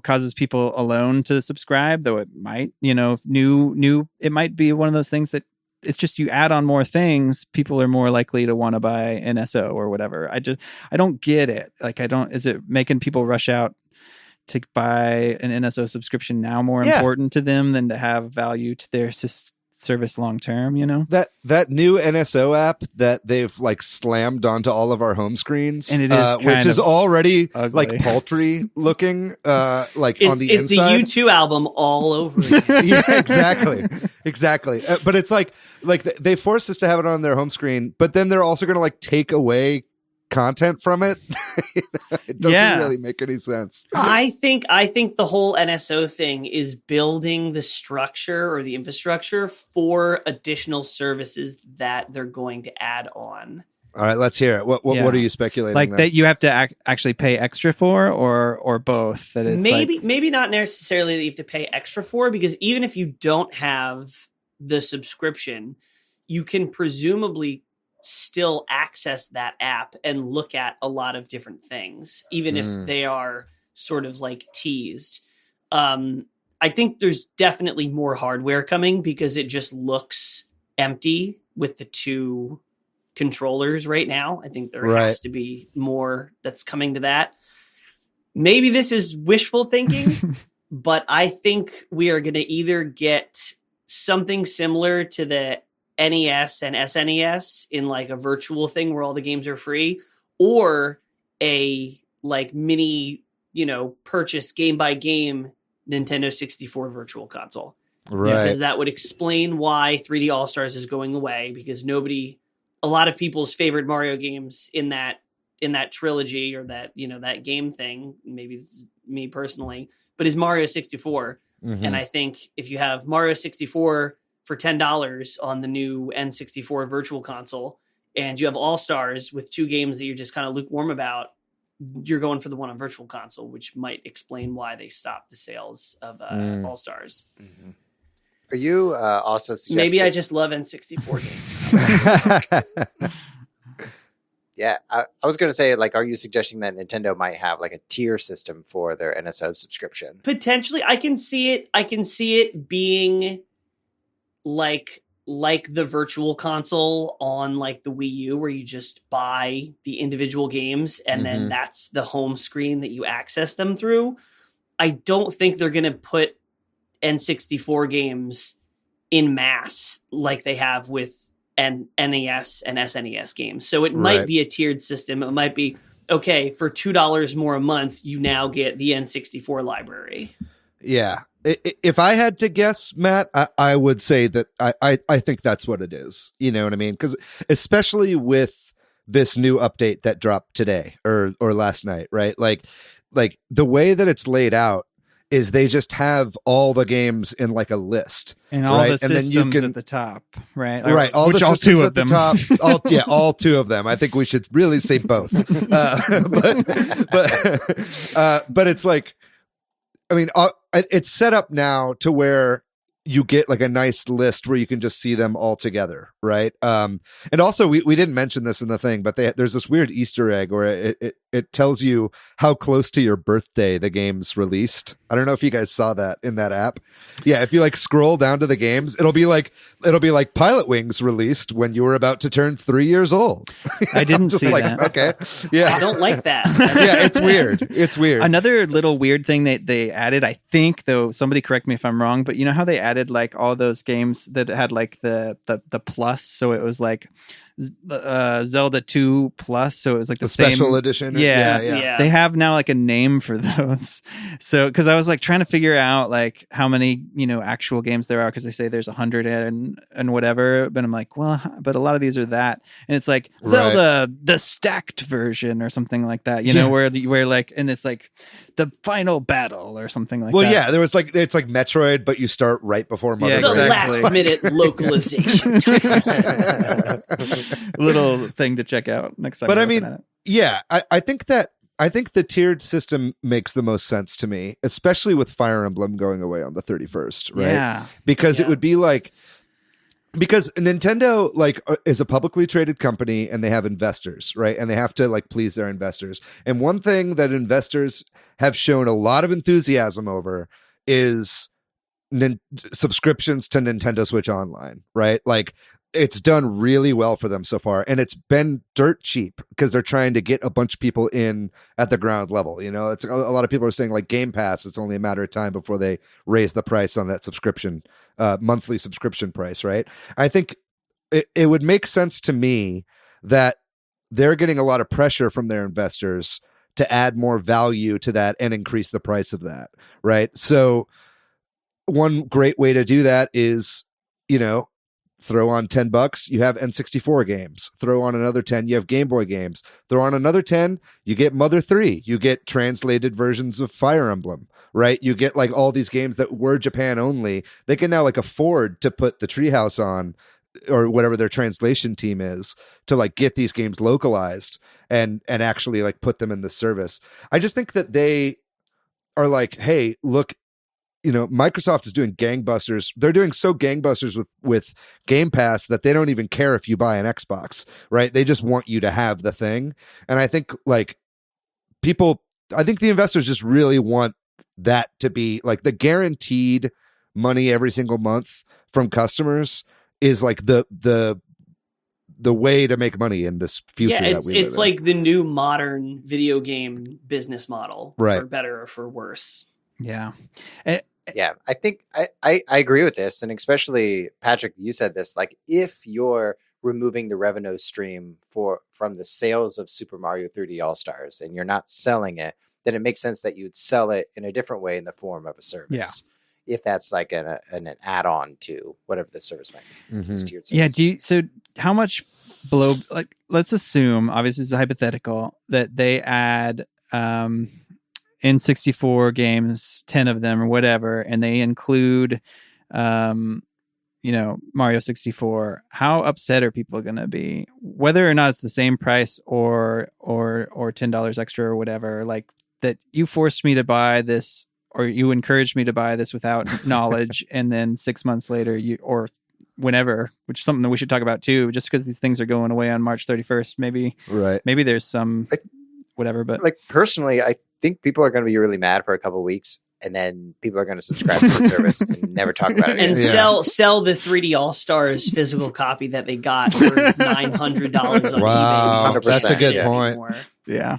causes people alone to subscribe, though it might, new, it might be one of those things that it's just you add on more things, people are more likely to want to buy NSO or whatever. I don't get it. Like, is it making people rush out to buy an NSO subscription now more important to them than to have value to their service long term? That new NSO app that they've like slammed onto all of our home screens, and it is which is already ugly. like paltry looking, like on the it's inside. It's a U2 album all over again. Yeah, exactly. But it's like they forced us to have it on their home screen, but then they're also going to like take away content from it. It doesn't really make any sense. I think the whole NSO thing is building the structure or the infrastructure for additional services that they're going to add on. All right, let's hear it. What are you speculating? Like then? that you have to actually pay extra for, or both? That it's maybe not necessarily that you have to pay extra for, because even if you don't have the subscription, you can presumably still access that app and look at a lot of different things, even if they are sort of like teased. I think there's definitely more hardware coming because it just looks empty with the two controllers right now. I think there has to be more that's coming to that. Maybe this is wishful thinking, but I think we are going to either get something similar to the NES and SNES in like a virtual thing where all the games are free, or a like mini, purchase game by game Nintendo 64 virtual console. Right. Because that would explain why 3D All-Stars is going away, because a lot of people's favorite Mario games in that trilogy or that, that game thing, maybe this is me personally, but is Mario 64. Mm-hmm. And I think if you have Mario 64 for $10 on the new N64 virtual console, and you have All-Stars with two games that you're just kind of lukewarm about, you're going for the one on virtual console, which might explain why they stopped the sales of All-Stars. Mm-hmm. Are you also suggesting... Maybe I just love N64 games. Yeah, I was going to say, like, are you suggesting that Nintendo might have like a tier system for their NSO subscription? Potentially, I can see it being like the virtual console on like the Wii U, where you just buy the individual games and then that's the home screen that you access them through. I don't think they're going to put N64 games in mass like they have with NES and SNES games. So it might be a tiered system. It might be, okay, for $2 more a month, you now get the N64 library. Yeah. If I had to guess, Matt, I would say that I think that's what it is. You know what I mean? Because especially with this new update that dropped today or last night, right? Like the way that it's laid out is they just have all the games in like a list, and all the systems at the top, right? Right, all the systems two of them. Top. All two of them. I think we should really say both. But it's like, I mean, it's set up now to where you get like a nice list where you can just see them all together, right? And also, we didn't mention this in the thing, but there's this weird Easter egg where it tells you how close to your birthday the game's released. I don't know if you guys saw that in that app. Yeah, if you like scroll down to the games, it'll be like Pilot Wings released when you were about to turn 3 years old. I didn't see that. Okay, yeah, I don't like that. Yeah, it's weird. It's weird. Another little weird thing they added, I think, though, somebody correct me if I'm wrong, but you know how they added like all those games that had like the plus, so it was like Zelda 2 plus, so it was like the same special edition. Yeah. They have now like a name for those. So because I was like trying to figure out like how many actual games there are, because they say there's 100 and whatever, but I'm like, well, but a lot of these are that, and it's like Zelda the stacked version or something like that, where like, and it's like the final battle or something like that. Well, yeah, there was like, it's like Metroid, but you start right before Mother. The last minute localization. Little thing to check out next time. But I mean, yeah, I think the tiered system makes the most sense to me, especially with Fire Emblem going away on the 31st, right? Yeah. Because it would be like, because Nintendo like is a publicly traded company and they have investors, right? And they have to like please their investors. And one thing that investors have shown a lot of enthusiasm over is subscriptions to Nintendo Switch Online, right? Like, it's done really well for them so far, and it's been dirt cheap because they're trying to get a bunch of people in at the ground level. It's a lot of people are saying like Game Pass, it's only a matter of time before they raise the price on that subscription, monthly subscription price, right? I think it would make sense to me that they're getting a lot of pressure from their investors to add more value to that and increase the price of that, right? So one great way to do that is, Throw on $10, you have N64 games. Throw on another 10, you have Game Boy games. Throw on another 10, you get Mother 3. You get translated versions of Fire Emblem, right? You get like all these games that were Japan only. They can now like afford to put the Treehouse on, or whatever their translation team is, to like get these games localized and actually like put them in the service. I just think that they are like, hey, look, Microsoft is doing gangbusters. They're doing so gangbusters with Game Pass that they don't even care if you buy an Xbox, right? They just want you to have the thing. And I think like I think the investors just really want that to be like the guaranteed money every single month from customers is like the way to make money in this future. Yeah, it's in. Like the new modern video game business model, right? For better or for worse. Yeah. Yeah, I think I agree with this. And especially, Patrick, you said this, like if you're removing the revenue stream from the sales of Super Mario 3D All-Stars and you're not selling it, then it makes sense that you'd sell it in a different way in the form of a service. Yeah. If that's like an add-on to whatever the service might be. Mm-hmm. Tiered service. Yeah, so how much below, like let's assume, obviously it's a hypothetical, that they add N64 games, 10 of them or whatever, and they include Mario 64. How upset are people going to be, whether or not it's the same price or $10 extra or whatever, like that you forced me to buy this or you encouraged me to buy this without knowledge, and then 6 months later or whenever, which is something that we should talk about too, just because these things are going away on March 31st, maybe there's some whatever, but like personally, I think people are going to be really mad for a couple of weeks, and then people are going to subscribe to the service and never talk about it again. And sell the 3D All-Stars physical copy that they got for $900 on wow, eBay. That's a good point. Yeah.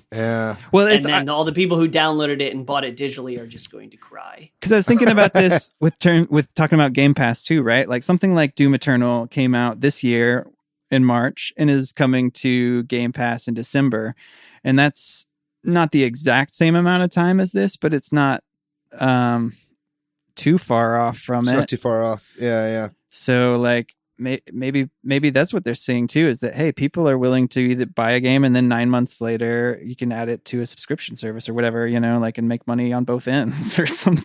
Well, and then all the people who downloaded it and bought it digitally are just going to cry. Because I was thinking about this with talking about Game Pass too, right? Like something like Doom Eternal came out this year in March and is coming to Game Pass in December, and that's not the exact same amount of time as this, but it's not too far off from it. Not too far off. Yeah. So like maybe that's what they're seeing too, is that, hey, people are willing to either buy a game and then 9 months later you can add it to a subscription service or whatever, like, and make money on both ends or something.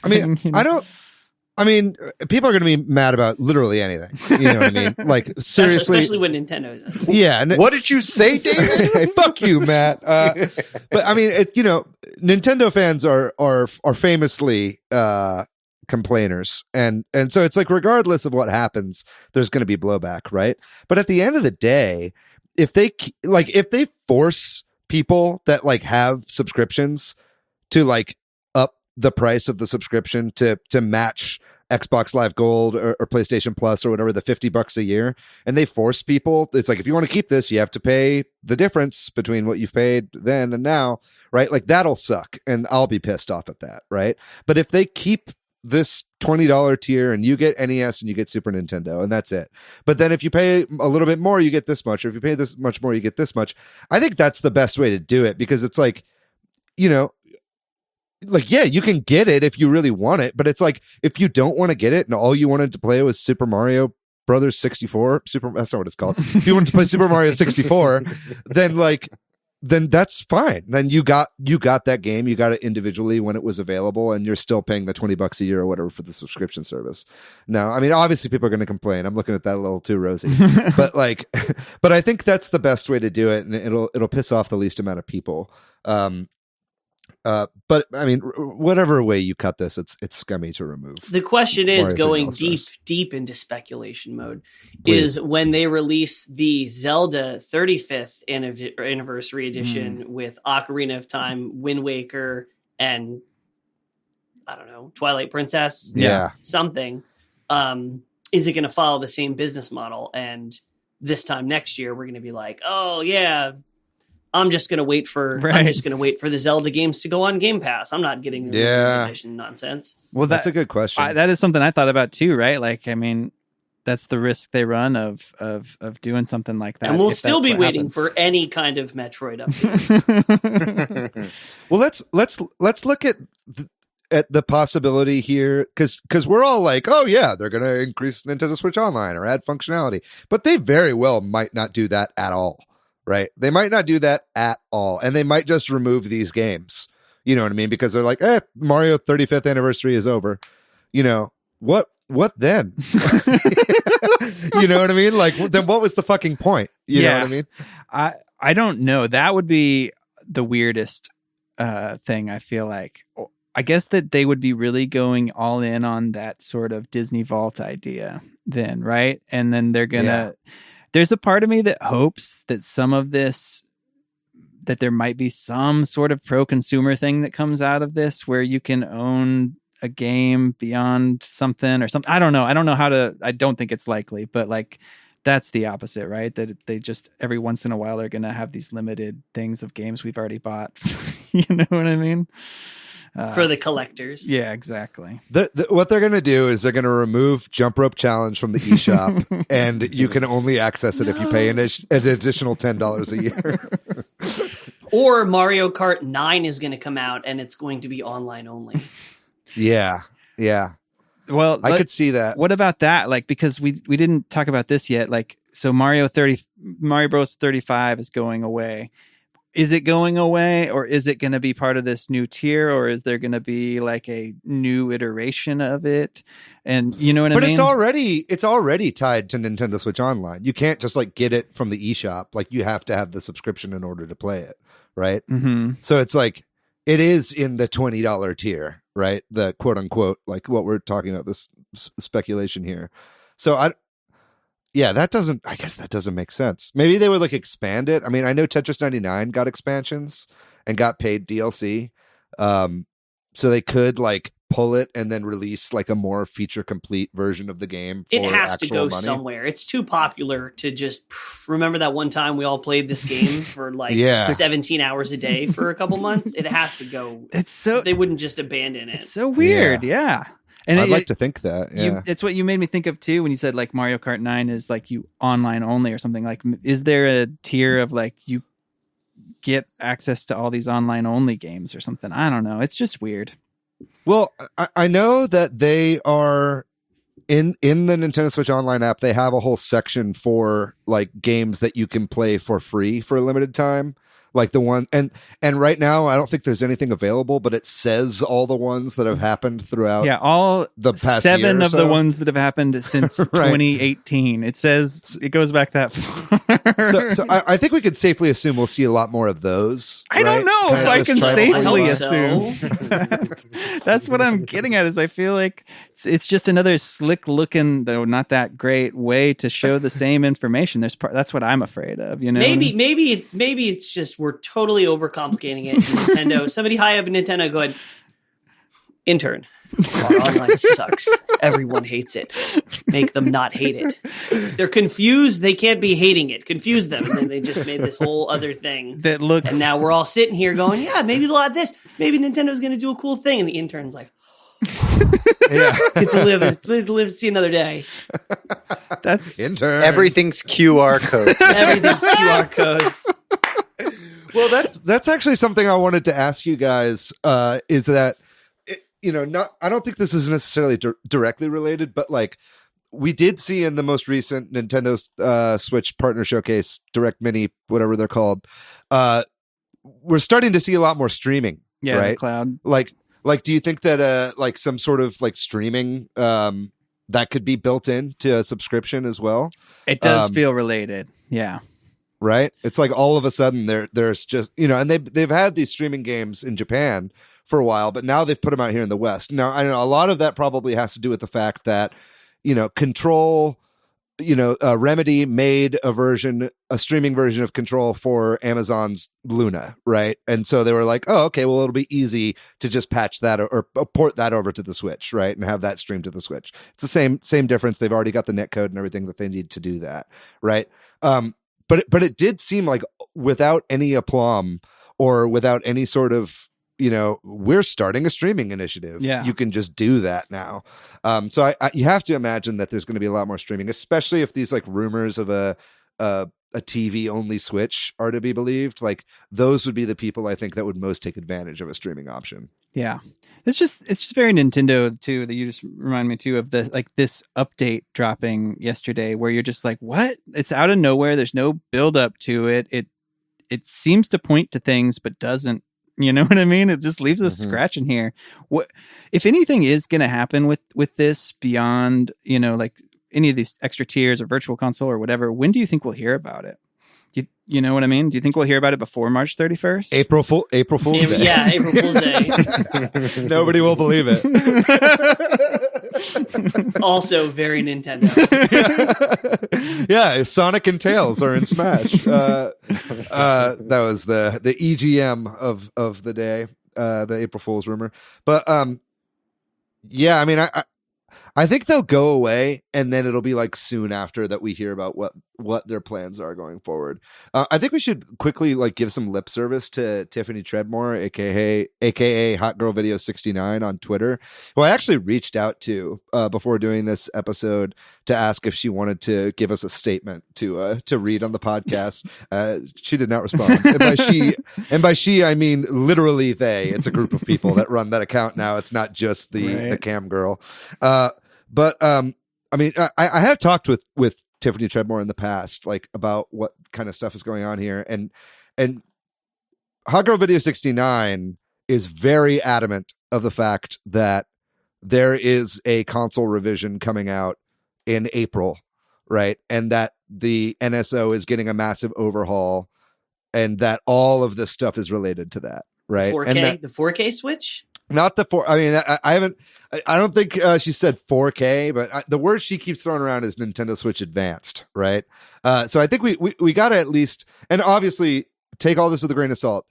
I mean, people are going to be mad about literally anything. You know what I mean? Like, seriously. Especially when Nintendo does. Yeah. What did you say, David? Hey, fuck you, Matt. But I mean, Nintendo fans are famously complainers. And so it's like, regardless of what happens, there's going to be blowback, right? But at the end of the day, if they force people that like have subscriptions to like up the price of the subscription to match Xbox Live Gold or PlayStation Plus or whatever, the $50 a year, and they force people, it's like, if you want to keep this, you have to pay the difference between what you've paid then and now, right? Like, that'll suck, and I'll be pissed off at that, right? But if they keep this $20 tier and you get NES and you get Super Nintendo and that's it, but then if you pay a little bit more, you get this much, or if you pay this much more, you get this much, I think that's the best way to do it, because it's like, like, yeah, you can get it if you really want it, but it's like, if you don't want to get it and all you wanted to play was Super Mario Brothers 64, that's not what it's called. If you wanted to play Super Mario 64, then that's fine. Then you got that game, you got it individually when it was available, and you're still paying the $20 a year or whatever for the subscription service. Now, I mean, obviously people are going to complain. I'm looking at that a little too rosy, but I think that's the best way to do it, and it'll piss off the least amount of people. But I mean, whatever way you cut this, it's scummy to remove. The question is, Mario going 3D All-Stars. deep into speculation mode, Please. is when they release the Zelda 35th anniversary edition with Ocarina of Time, Wind Waker, and I don't know, Twilight Princess, something. Is it going to follow the same business model? And this time next year, we're going to be like, oh yeah, I'm just going to wait for the Zelda games to go on Game Pass. I'm not getting the edition nonsense. Well, that's a good question. That is something I thought about too, right? Like, I mean, that's the risk they run of doing something like that. And we'll still be waiting for any kind of Metroid update. Well, let's look at at the possibility here? Because we're all like, oh yeah, they're going to increase Nintendo Switch Online or add functionality, but they very well might not do that at all, right? They might not do that at all, and they might just remove these games. You know what I mean? Because they're like, Mario 35th anniversary is over. You know, what then? You know what I mean? Like, then what was the fucking point? You know what I mean? I don't know. That would be the weirdest thing, I feel like. I guess that they would be really going all in on that sort of Disney Vault idea then, right? And then they're going to... There's a part of me that hopes that some of this... that there might be some sort of pro-consumer thing that comes out of this where you can own a game beyond something or something. I don't know. I don't think it's likely, but like that's the opposite, right? That they just every once in a while they're going to have these limited things of games we've already bought. You know what I mean? For the collectors. Yeah, exactly. What they're going to do is they're going to remove Jump Rope Challenge from the eShop, and you can only access it if you pay an additional $10 a year. Or Mario Kart 9 is going to come out, and it's going to be online only. Yeah. Well, I could see that. What about that? Like, because we didn't talk about this yet. Like, so Mario Bros 35 is going away. Is it going away, or is it going to be part of this new tier, or is there going to be like a new iteration of it? And you know what I mean? But it's already tied to Nintendo Switch Online. You can't just like get it from the eShop. Like you have to have the subscription in order to play it, right? Mm-hmm. So it's like it is in the $20 tier, right? The quote unquote, like what we're talking about, this speculation here. So I guess that doesn't make sense. Maybe they would like expand it. I mean, I know Tetris 99 got expansions and got paid DLC. So they could like pull it and then release like a more feature complete version of the game. It has to go money. Somewhere. It's too popular to just remember that one time we all played this game for like 17 hours a day for a couple months. It has to go. They wouldn't just abandon it. It's so weird. Yeah. And I'd like to think that. Yeah. It's what you made me think of too when you said like Mario Kart 9 is like you online only or something. Like, is there a tier of like you get access to all these online only games or something? I don't know. It's just weird. Well, I know that they are in the Nintendo Switch Online app. They have a whole section for like games that you can play for free for a limited time. Like the one, and right now I don't think there's anything available, but it says all the ones that have happened throughout. Yeah, all the past 7 of so. the ones that have happened since right. 2018. It says it goes back that far. So I think we could safely assume we'll see a lot more of those. I don't know if I can safely assume. So. That's what I'm getting at. Is I feel like it's just another slick looking, though not that great way to show the same information. That's what I'm afraid of. You know, maybe it's just. We're totally overcomplicating it. Nintendo, somebody high up in Nintendo going, intern, our online sucks. Everyone hates it. Make them not hate it. If they're confused, they can't be hating it. Confuse them. And then they just made this whole other thing. That looks... And now we're all sitting here going, yeah, maybe they'll add this. Maybe Nintendo's going to do a cool thing. And the intern's like, get to live to see another day. That's intern. Everything's QR codes. Everything's QR codes. Well, that's actually something I wanted to ask you guys. Is that I don't think this is necessarily directly related, but like we did see in the most recent Nintendo Switch Partner Showcase Direct Mini, whatever they're called, we're starting to see a lot more streaming. Yeah, right? The cloud. Like, do you think that like some sort of like streaming that could be built into a subscription as well? It does feel related. Yeah. Right. It's like all of a sudden there's just, and they've had these streaming games in Japan for a while, but now they've put them out here in the West. Now, I know a lot of that probably has to do with the fact that, Control, Remedy made a streaming version of Control for Amazon's Luna. Right. And so they were like, oh, okay, well, it'll be easy to just patch that or port that over to the Switch. Right. And have that stream to the Switch. It's the same difference. They've already got the netcode and everything that they need to do that. Right. But it did seem like without any aplomb or without any sort of, we're starting a streaming initiative. Yeah. You can just do that now. So you have to imagine that there's going to be a lot more streaming, especially if these like rumors of a TV only Switch are to be believed. Like those would be the people I think that would most take advantage of a streaming option. Yeah. It's just very Nintendo too, that you just remind me too of the like this update dropping yesterday where you're just like, what? It's out of nowhere. There's no build up to it. It seems to point to things, but doesn't. You know what I mean? It just leaves us scratching here. What, if anything, is going to happen with this beyond, like any of these extra tiers or virtual console or whatever? When do you think we'll hear about it? You know what I mean? Do you think we'll hear about it before March 31st? April Fool's Day. Yeah, April Fool's Day. Nobody will believe it. Also very Nintendo. Yeah, Sonic and Tails are in Smash. That was the EGM of the day, the April Fool's rumor. But yeah, I mean, I think they'll go away, and then it'll be like soon after that we hear about what their plans are going forward. I think we should quickly like give some lip service to Tiffany Treadmore, aka Hot Girl Video 69 on Twitter, who I actually reached out to before doing this episode to ask if she wanted to give us a statement to read on the podcast. She did not respond. And by she I mean literally they. It's a group of people that run that account now. It's not just the cam girl. But I mean, I have talked with Tiffany Treadmore in the past, like about what kind of stuff is going on here, and Hot Girl Video 69 is very adamant of the fact that there is a console revision coming out in April, right, and that the NSO is getting a massive overhaul, and that all of this stuff is related to that, right? 4K, and the 4K Switch. Not the 4. I mean, I don't think she said 4K, but the word she keeps throwing around is Nintendo Switch Advanced, right? So I think we got to at least, and obviously take all this with a grain of salt.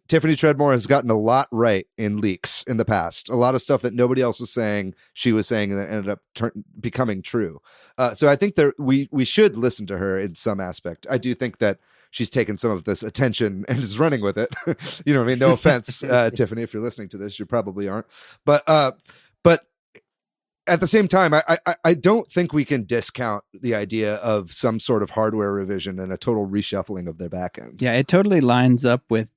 Tiffany Treadmore has gotten a lot right in leaks in the past. A lot of stuff that nobody else was saying, she was saying, and that ended up becoming true. So I think that we should listen to her in some aspect. I do think that she's taken some of this attention and is running with it. You know what I mean? No offense, Tiffany, if you're listening to this, you probably aren't. But at the same time, I don't think we can discount the idea of some sort of hardware revision and a total reshuffling of their backend. Yeah, it totally lines up with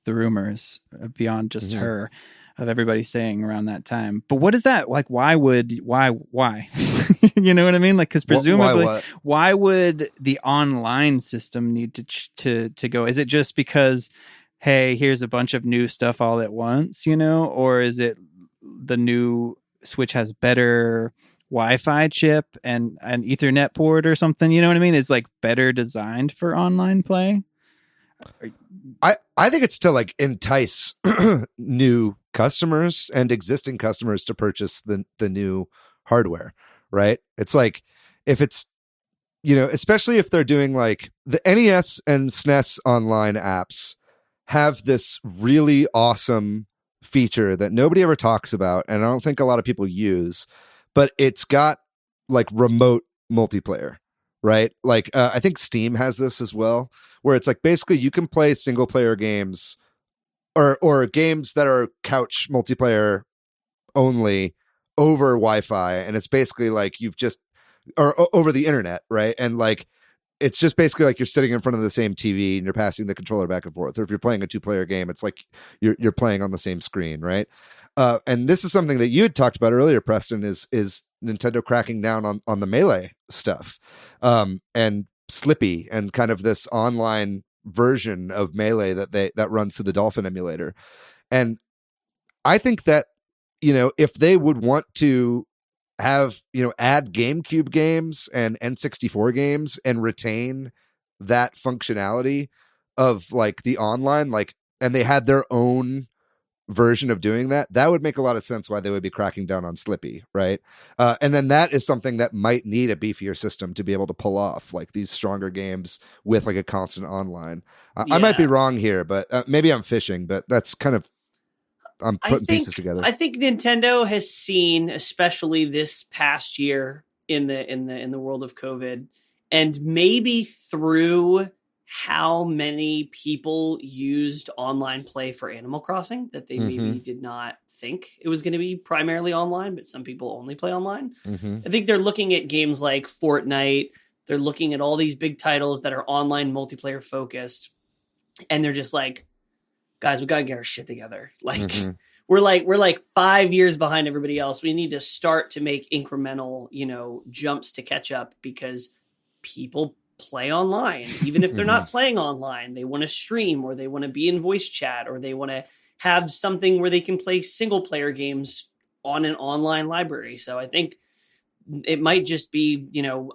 the rumors beyond just her, of everybody saying around that time. But what is that? Like, why? You know what I mean? Like, because presumably, why would the online system need to go? Is it just because, hey, here's a bunch of new stuff all at once, or is it the new Switch has better Wi-Fi chip and an Ethernet port or something? You know what I mean? It's like better designed for online play. I think it's to like entice new customers and existing customers to purchase the new hardware, right? It's like, if it's, especially if they're doing like the NES and SNES online apps have this really awesome feature that nobody ever talks about, and I don't think a lot of people use, but it's got like remote multiplayer, right? Like I think Steam has this as well, where it's like basically you can play single player games or games that are couch multiplayer only over Wi-Fi, and it's basically like you've just, or over the internet, right? And like it's just basically like you're sitting in front of the same TV and you're passing the controller back and forth. Or if you're playing a 2-player game, it's like you're playing on the same screen, right? And this is something that you had talked about earlier, Preston, is Nintendo cracking down on the Melee stuff, and Slippy, and kind of this online version of Melee that runs through the Dolphin emulator. And I think that, if they would want to have, add GameCube games and N64 games and retain that functionality of like the online, like, and they had their own version of doing that would make a lot of sense why they would be cracking down on Slippy, right? And then that is something that might need a beefier system to be able to pull off like these stronger games with like a constant online. I might be wrong here, but maybe I'm fishing, but that's kind of, I'm putting pieces together. I think Nintendo has seen, especially this past year in the world of COVID, and maybe through how many people used online play for Animal Crossing, that they maybe did not think it was going to be primarily online, but some people only play online. I think they're looking at games like Fortnite. They're looking at all these big titles that are online multiplayer focused. And they're just like, guys, we got to get our shit together. Like, we're like 5 years behind everybody else. We need to start to make incremental, jumps to catch up, because people play online. Even if they're not playing online, they want to stream, or they want to be in voice chat, or they want to have something where they can play single player games on an online library. So I think it might just be,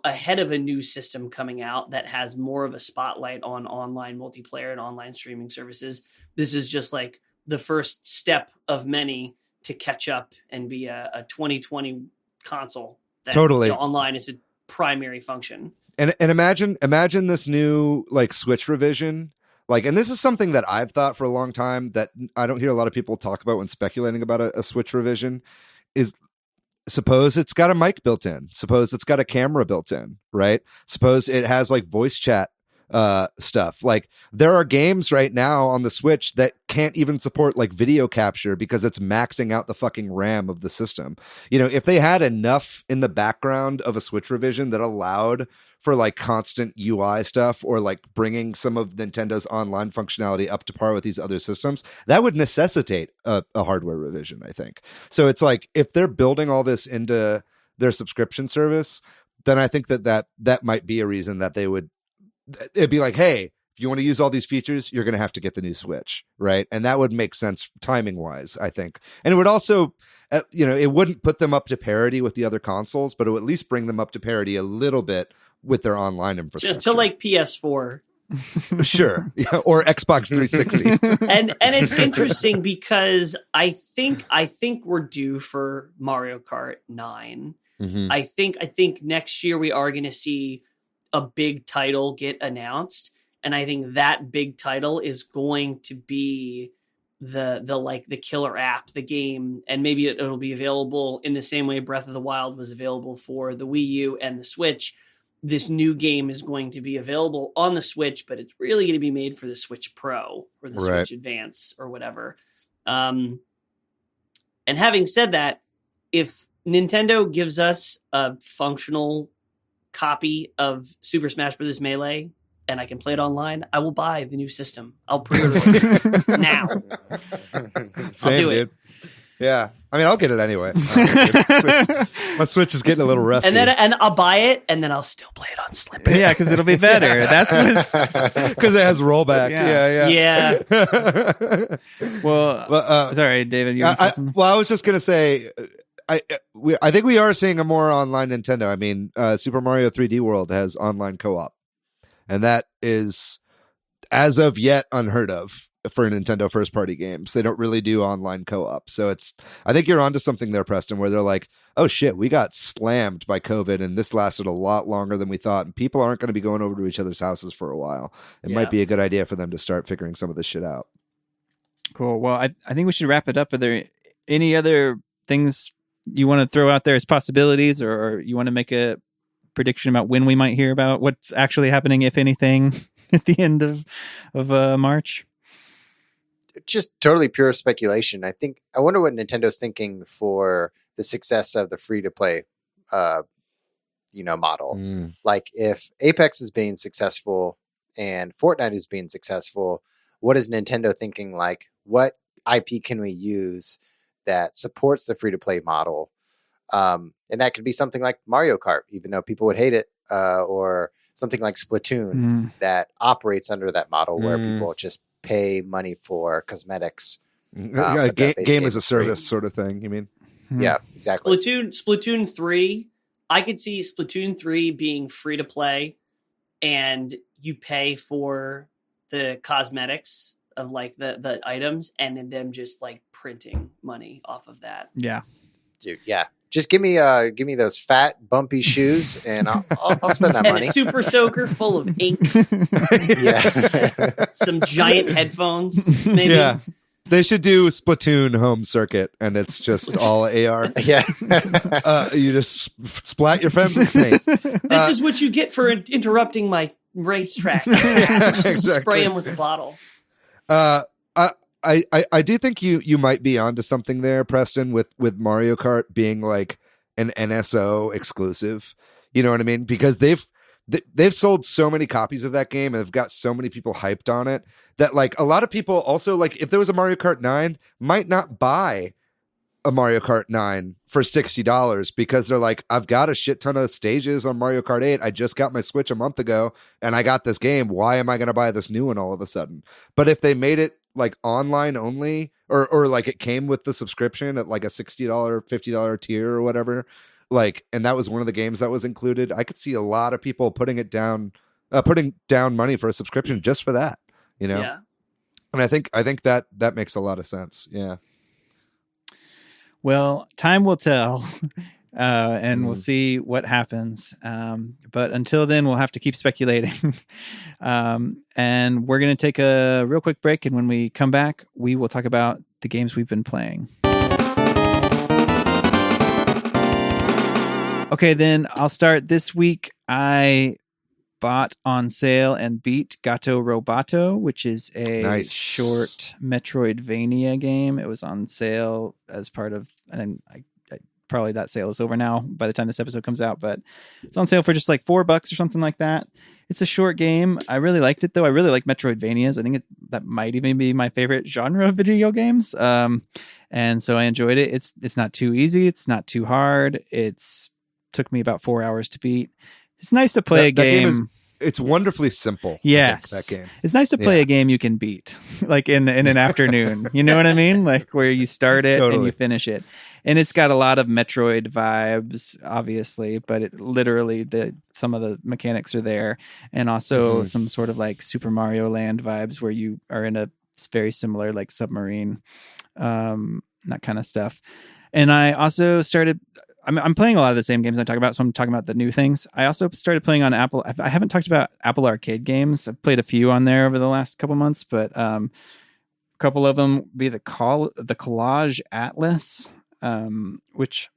ahead of a new system coming out that has more of a spotlight on online multiplayer and online streaming services. This is just like the first step of many to catch up and be a 2020 console that online is a primary function. And imagine this new like Switch revision. Like, and this is something that I've thought for a long time that I don't hear a lot of people talk about when speculating about a Switch revision, is suppose it's got a mic built in. Suppose it's got a camera built in, right? Suppose it has like voice chat stuff. Like, there are games right now on the Switch that can't even support like video capture because it's maxing out the fucking RAM of the system. If they had enough in the background of a Switch revision that allowed for like constant UI stuff, or like bringing some of Nintendo's online functionality up to par with these other systems, that would necessitate a hardware revision, I think. So it's like, if they're building all this into their subscription service, then I think that might be a reason that it'd be like, hey, if you want to use all these features, you're going to have to get the new Switch, right? And that would make sense timing wise, I think. And it would also, it wouldn't put them up to parity with the other consoles, but it would at least bring them up to parity a little bit with their online infrastructure. To like PS4. Sure. Yeah, or Xbox 360. and it's interesting because I think we're due for Mario Kart 9. Mm-hmm. I think next year we are going to see a big title get announced, and I think that big title is going to be the killer app, the game, and maybe it'll be available in the same way Breath of the Wild was available for the Wii U and the Switch. This new game is going to be available on the Switch, but it's really going to be made for the Switch Pro or the Switch Advance or whatever. And having said that, if Nintendo gives us a functional copy of Super Smash Bros. Melee and I can play it online, I will buy the new system. I'll pre-order it now. I'll do it. Yeah. I mean, I'll get it anyway. My Switch is getting a little rusty. And I'll buy it, and then I'll still play it on Slim. Yeah, because it'll be better. That's because it has rollback. Yeah. Well, sorry, David. You say something? Well, I was just gonna say, I think we are seeing a more online Nintendo. I mean, Super Mario 3D World has online co-op, and that is, as of yet, unheard of for Nintendo first party games. They don't really do online co-op. So I think you're onto something there, Preston, where they're like, oh shit, we got slammed by COVID and this lasted a lot longer than we thought. And people aren't going to be going over to each other's houses for a while. It might be a good idea for them to start figuring some of this shit out. Cool. Well, I think we should wrap it up. Are there any other things you want to throw out there as possibilities, or you want to make a prediction about when we might hear about what's actually happening, if anything, at the end of March? Just totally pure speculation. I wonder what Nintendo's thinking for the success of the free-to-play, model. Like, if Apex is being successful and Fortnite is being successful, what is Nintendo thinking? Like, what IP can we use that supports the free-to-play model? And that could be something like Mario Kart, even though people would hate it, or something like Splatoon that operates under that model where people just pay money for cosmetics. Game as a service sort of thing, you mean? Yeah, exactly. Splatoon 3, I could see Splatoon 3 being free to play, and you pay for the cosmetics of like the items, and then them just like printing money off of that. Yeah. Dude, yeah. Just give me those fat, bumpy shoes, and I'll spend that and money. A super soaker full of ink. Yeah. Some giant headphones, maybe. Yeah. They should do Splatoon home circuit, and it's just all AR. Yeah. You just splat your friends with paint. This is what you get for interrupting my racetrack. Exactly. Spray them with the bottle. I do think you might be onto something there, Preston, with Mario Kart being like an NSO exclusive. You know what I mean? Because they've they've sold so many copies of that game and they've got so many people hyped on it that like a lot of people also like if there was a Mario Kart 9 might not buy a Mario Kart 9 for $60 because they're like, I've got a shit ton of stages on Mario Kart 8. I just got my Switch a month ago and I got this game. Why am I going to buy this new one all of a sudden? But if they made it like online only or like it came with the subscription at like a $60, $50 tier or whatever, like, and that was one of the games that was included, I could see a lot of people putting down money for a subscription just for that, you know? Yeah. Mm-hmm. And I think that makes a lot of sense. Yeah. Well, time will tell, and we'll see what happens. But until then, we'll have to keep speculating. And we're going to take a real quick break. And when we come back, we will talk about the games we've been playing. Okay, then I'll start this week. I bought on sale and beat Gato Roboto, which is a short Metroidvania game. It was on sale as part of, and I probably that sale is over now by the time this episode comes out, but it's on sale for just like $4 or something like that. It's a short game. I really liked it though. I really like Metroidvanias. I think that might even be my favorite genre of video games. And so I enjoyed it. It's not too easy. It's not too hard. Took me about 4 hours to beat. It's nice to play a game. It's wonderfully simple. Yes. That game. It's nice to play a game you can beat, like in an afternoon. You know what I mean? Like where you start it and you finish it. And it's got a lot of Metroid vibes, obviously, but it literally some of the mechanics are there. And also some sort of like Super Mario Land vibes where you are in a very similar like submarine, that kind of stuff. And I also started... I'm playing a lot of the same games I talk about, so I'm talking about the new things. I also started playing on Apple. I haven't talked about Apple Arcade games. I've played a few on there over the last couple months, but a couple of them be the Collage Atlas, which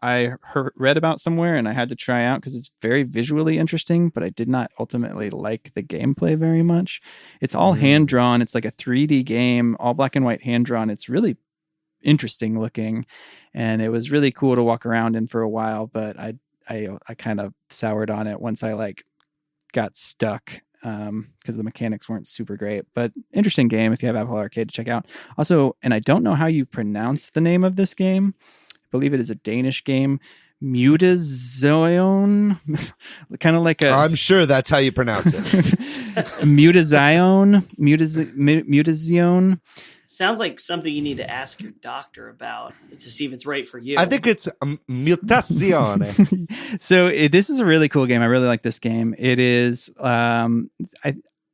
I read about somewhere and I had to try out because it's very visually interesting, but I did not ultimately like the gameplay very much. It's all hand-drawn. It's like a 3D game, all black and white hand-drawn. It's really interesting looking, and it was really cool to walk around in for a while, but I kind of soured on it once I like got stuck because the mechanics weren't super great. But interesting game if you have Apple Arcade to check out. Also, and I don't know how you pronounce the name of this game. I believe it is a Danish game. Mutazione, kind of like I'm sure that's how you pronounce it. Mutazione. Sounds like something you need to ask your doctor about to see if it's right for you. I think it's Mutazione. So this is a really cool game. I really like this game. It is,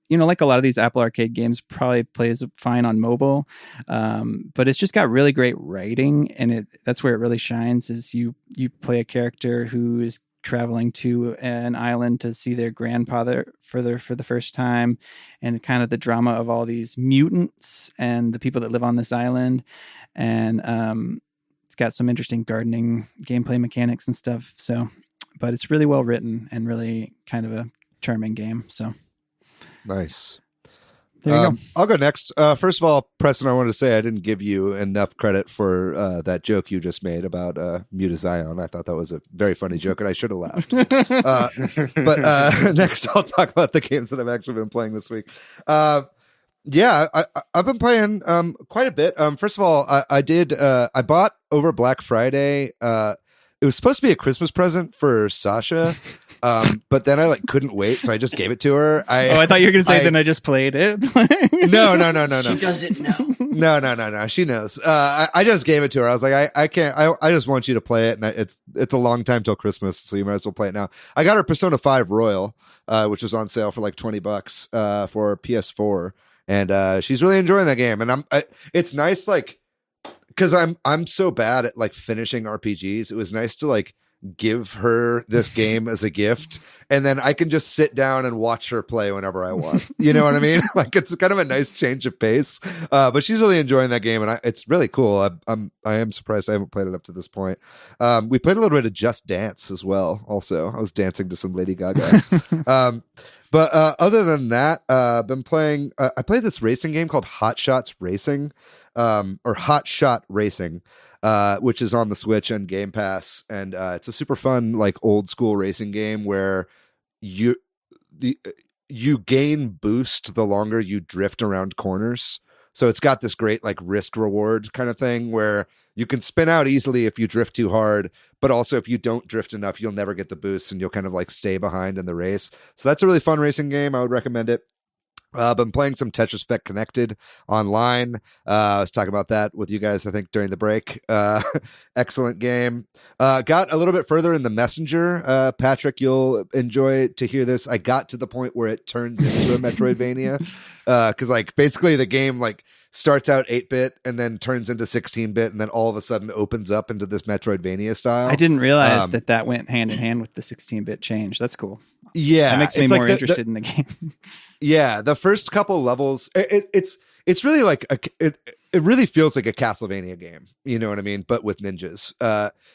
like a lot of these Apple Arcade games, probably plays fine on mobile, but it's just got really great writing, and that's where it really shines. Is you play a character who is traveling to an island to see their grandfather for the first time, and kind of the drama of all these mutants and the people that live on this island. And it's got some interesting gardening gameplay mechanics and stuff. So, but it's really well written and really kind of a charming game. So nice. There you go. I'll go next. First of all, Preston, I wanted to say I didn't give you enough credit for that joke you just made about Mutazione. I thought that was a very funny joke, and I should have laughed. But next, I'll talk about the games that I've actually been playing this week. I've been playing quite a bit. First of all, I bought over Black Friday. It was supposed to be a Christmas present for Sasha, but then I couldn't wait, so I just gave it to her. I thought you were going to say then I just played it. No. She doesn't know. No. She knows. I just gave it to her. I was like, I can't. I just want you to play it, and it's a long time till Christmas, so you might as well play it now. I got her Persona 5 Royal, which was on sale for like $20 for PS4, and she's really enjoying that game. And it's nice, because I'm so bad at finishing RPGs. It was nice to give her this game as a gift, and then I can just sit down and watch her play whenever I want. You know what I mean? It's kind of a nice change of pace. But she's really enjoying that game, and it's really cool. I am surprised I haven't played it up to this point. We played a little bit of Just Dance as well. Also, I was dancing to some Lady Gaga. But other than that, I've been playing. I played this racing game called Hot Shots Racing. Or Hot Shot Racing, which is on the Switch and Game Pass, and it's a super fun old school racing game where you gain boost the longer you drift around corners. So it's got this great like risk reward kind of thing where you can spin out easily if you drift too hard, but also if you don't drift enough, you'll never get the boost and you'll kind of like stay behind in the race. So that's a really fun racing game. I would recommend it. Been playing some Tetris Effect Connected online. I was talking about that with you guys, I think, during the break. Excellent game. Got a little bit further in the Messenger. Patrick, you'll enjoy to hear this. I got to the point where it turns into a Metroidvania. Because like basically the game like starts out 8-bit and then turns into 16-bit and then all of a sudden opens up into this Metroidvania style. I didn't realize that went hand in hand with the 16-bit change. That's cool. Yeah. That makes me more interested in the game. Yeah, the first couple levels, it's really like it really feels like a Castlevania game, you know what I mean? But with ninjas,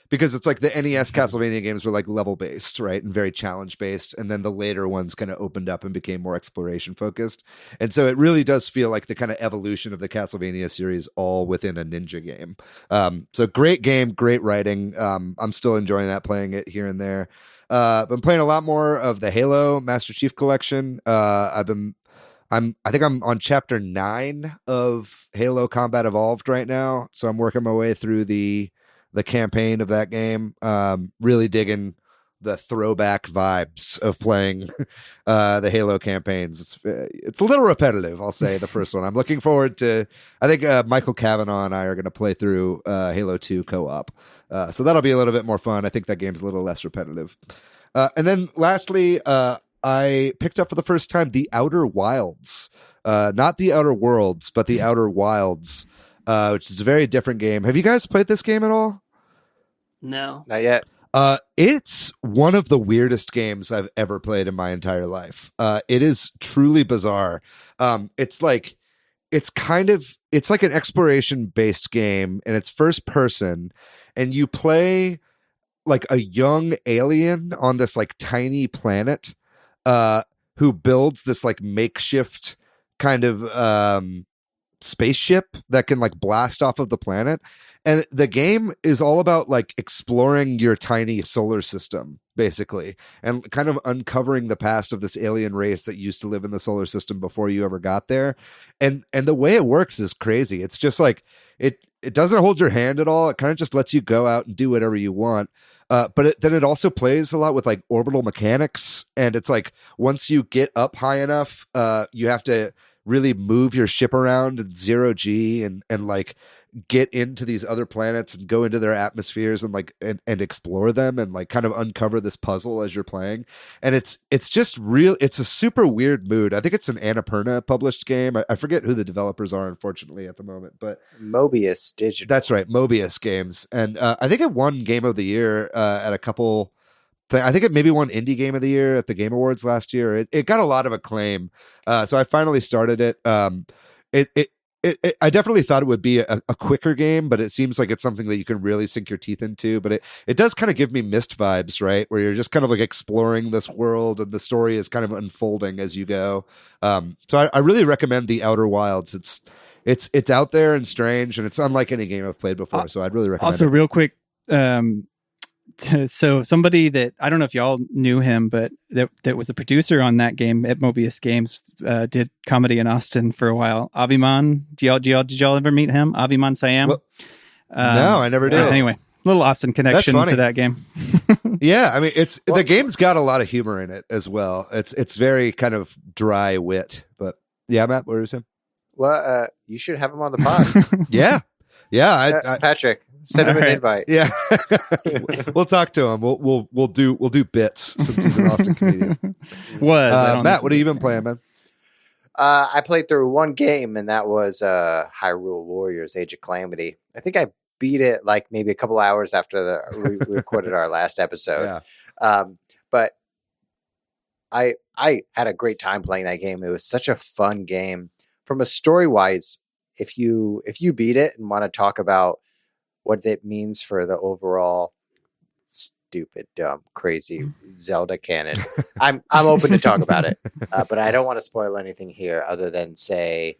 because it's like the NES Castlevania games were like level based, right, and very challenge based, and then the later ones kind of opened up and became more exploration focused, and so it really does feel like the kind of evolution of the Castlevania series all within a ninja game. So great game, great writing. I'm still enjoying that, playing it here and there. Been playing a lot more of the Halo Master Chief Collection. I think I'm on chapter 9 of Halo Combat Evolved right now. So I'm working my way through the campaign of that game. Really digging the throwback vibes of playing the Halo campaigns. It's a little repetitive, I'll say, the first one. I'm looking forward to, I think Michael Cavanaugh and I are going to play through Halo 2 co-op. So that'll be a little bit more fun. I think that game's a little less repetitive. And then lastly, I picked up for the first time The Outer Wilds. Not The Outer Worlds, but The Outer Wilds, which is a very different game. Have you guys played this game at all? No. Not yet. It's one of the weirdest games I've ever played in my entire life. It is truly bizarre. It's like an exploration based game, and it's first person, and you play like a young alien on this like tiny planet, who builds this like makeshift kind of spaceship that can like blast off of the planet. And the game is all about like exploring your tiny solar system, basically, and kind of uncovering the past of this alien race that used to live in the solar system before you ever got there. And the way it works is crazy. It's just like it doesn't hold your hand at all. It kind of just lets you go out and do whatever you want. But then it also plays a lot with like orbital mechanics. And it's like once you get up high enough, you have to really move your ship around in 0G and like get into these other planets and go into their atmospheres and like and explore them and like kind of uncover this puzzle as you're playing. And it's just real. It's a super weird mood. I think it's an Annapurna published game. I forget who the developers are, unfortunately, at the moment, but Mobius Digital. That's right, Mobius Games. And I think it won Game of the Year at a couple. I think it maybe won Indie Game of the Year at the Game Awards last year. It got a lot of acclaim. So I finally started it. I definitely thought it would be a quicker game, but it seems like it's something that you can really sink your teeth into. But it does kind of give me Myst vibes, right? Where you're just kind of like exploring this world and the story is kind of unfolding as you go. So I really recommend The Outer Wilds. It's out there and strange, and it's unlike any game I've played before. So I'd really recommend also, it. real quick, so somebody that I don't know if y'all knew him, but that was the producer on that game at Mobius Games, did comedy in Austin for a while. Aviman, did y'all ever meet him? Aviman Sayam? Well, no, I never did. Anyway, little Austin connection to that game. Yeah, I mean, the game's got a lot of humor in it as well. It's very kind of dry wit, but yeah, Matt, what was him? Well, you should have him on the pod. Yeah. Patrick, send him an invite. Yeah, we'll talk to him. We'll do bits since he's an Austin comedian. Matt, what have you been playing, man? I played through one game, and that was Hyrule Warriors: Age of Calamity. I think I beat it like maybe a couple hours after we recorded our last episode. Yeah. But I had a great time playing that game. It was such a fun game. From a story wise, if you beat it and want to talk about what it means for the overall stupid, dumb, crazy Zelda canon, I'm open to talk about it, but I don't want to spoil anything here other than say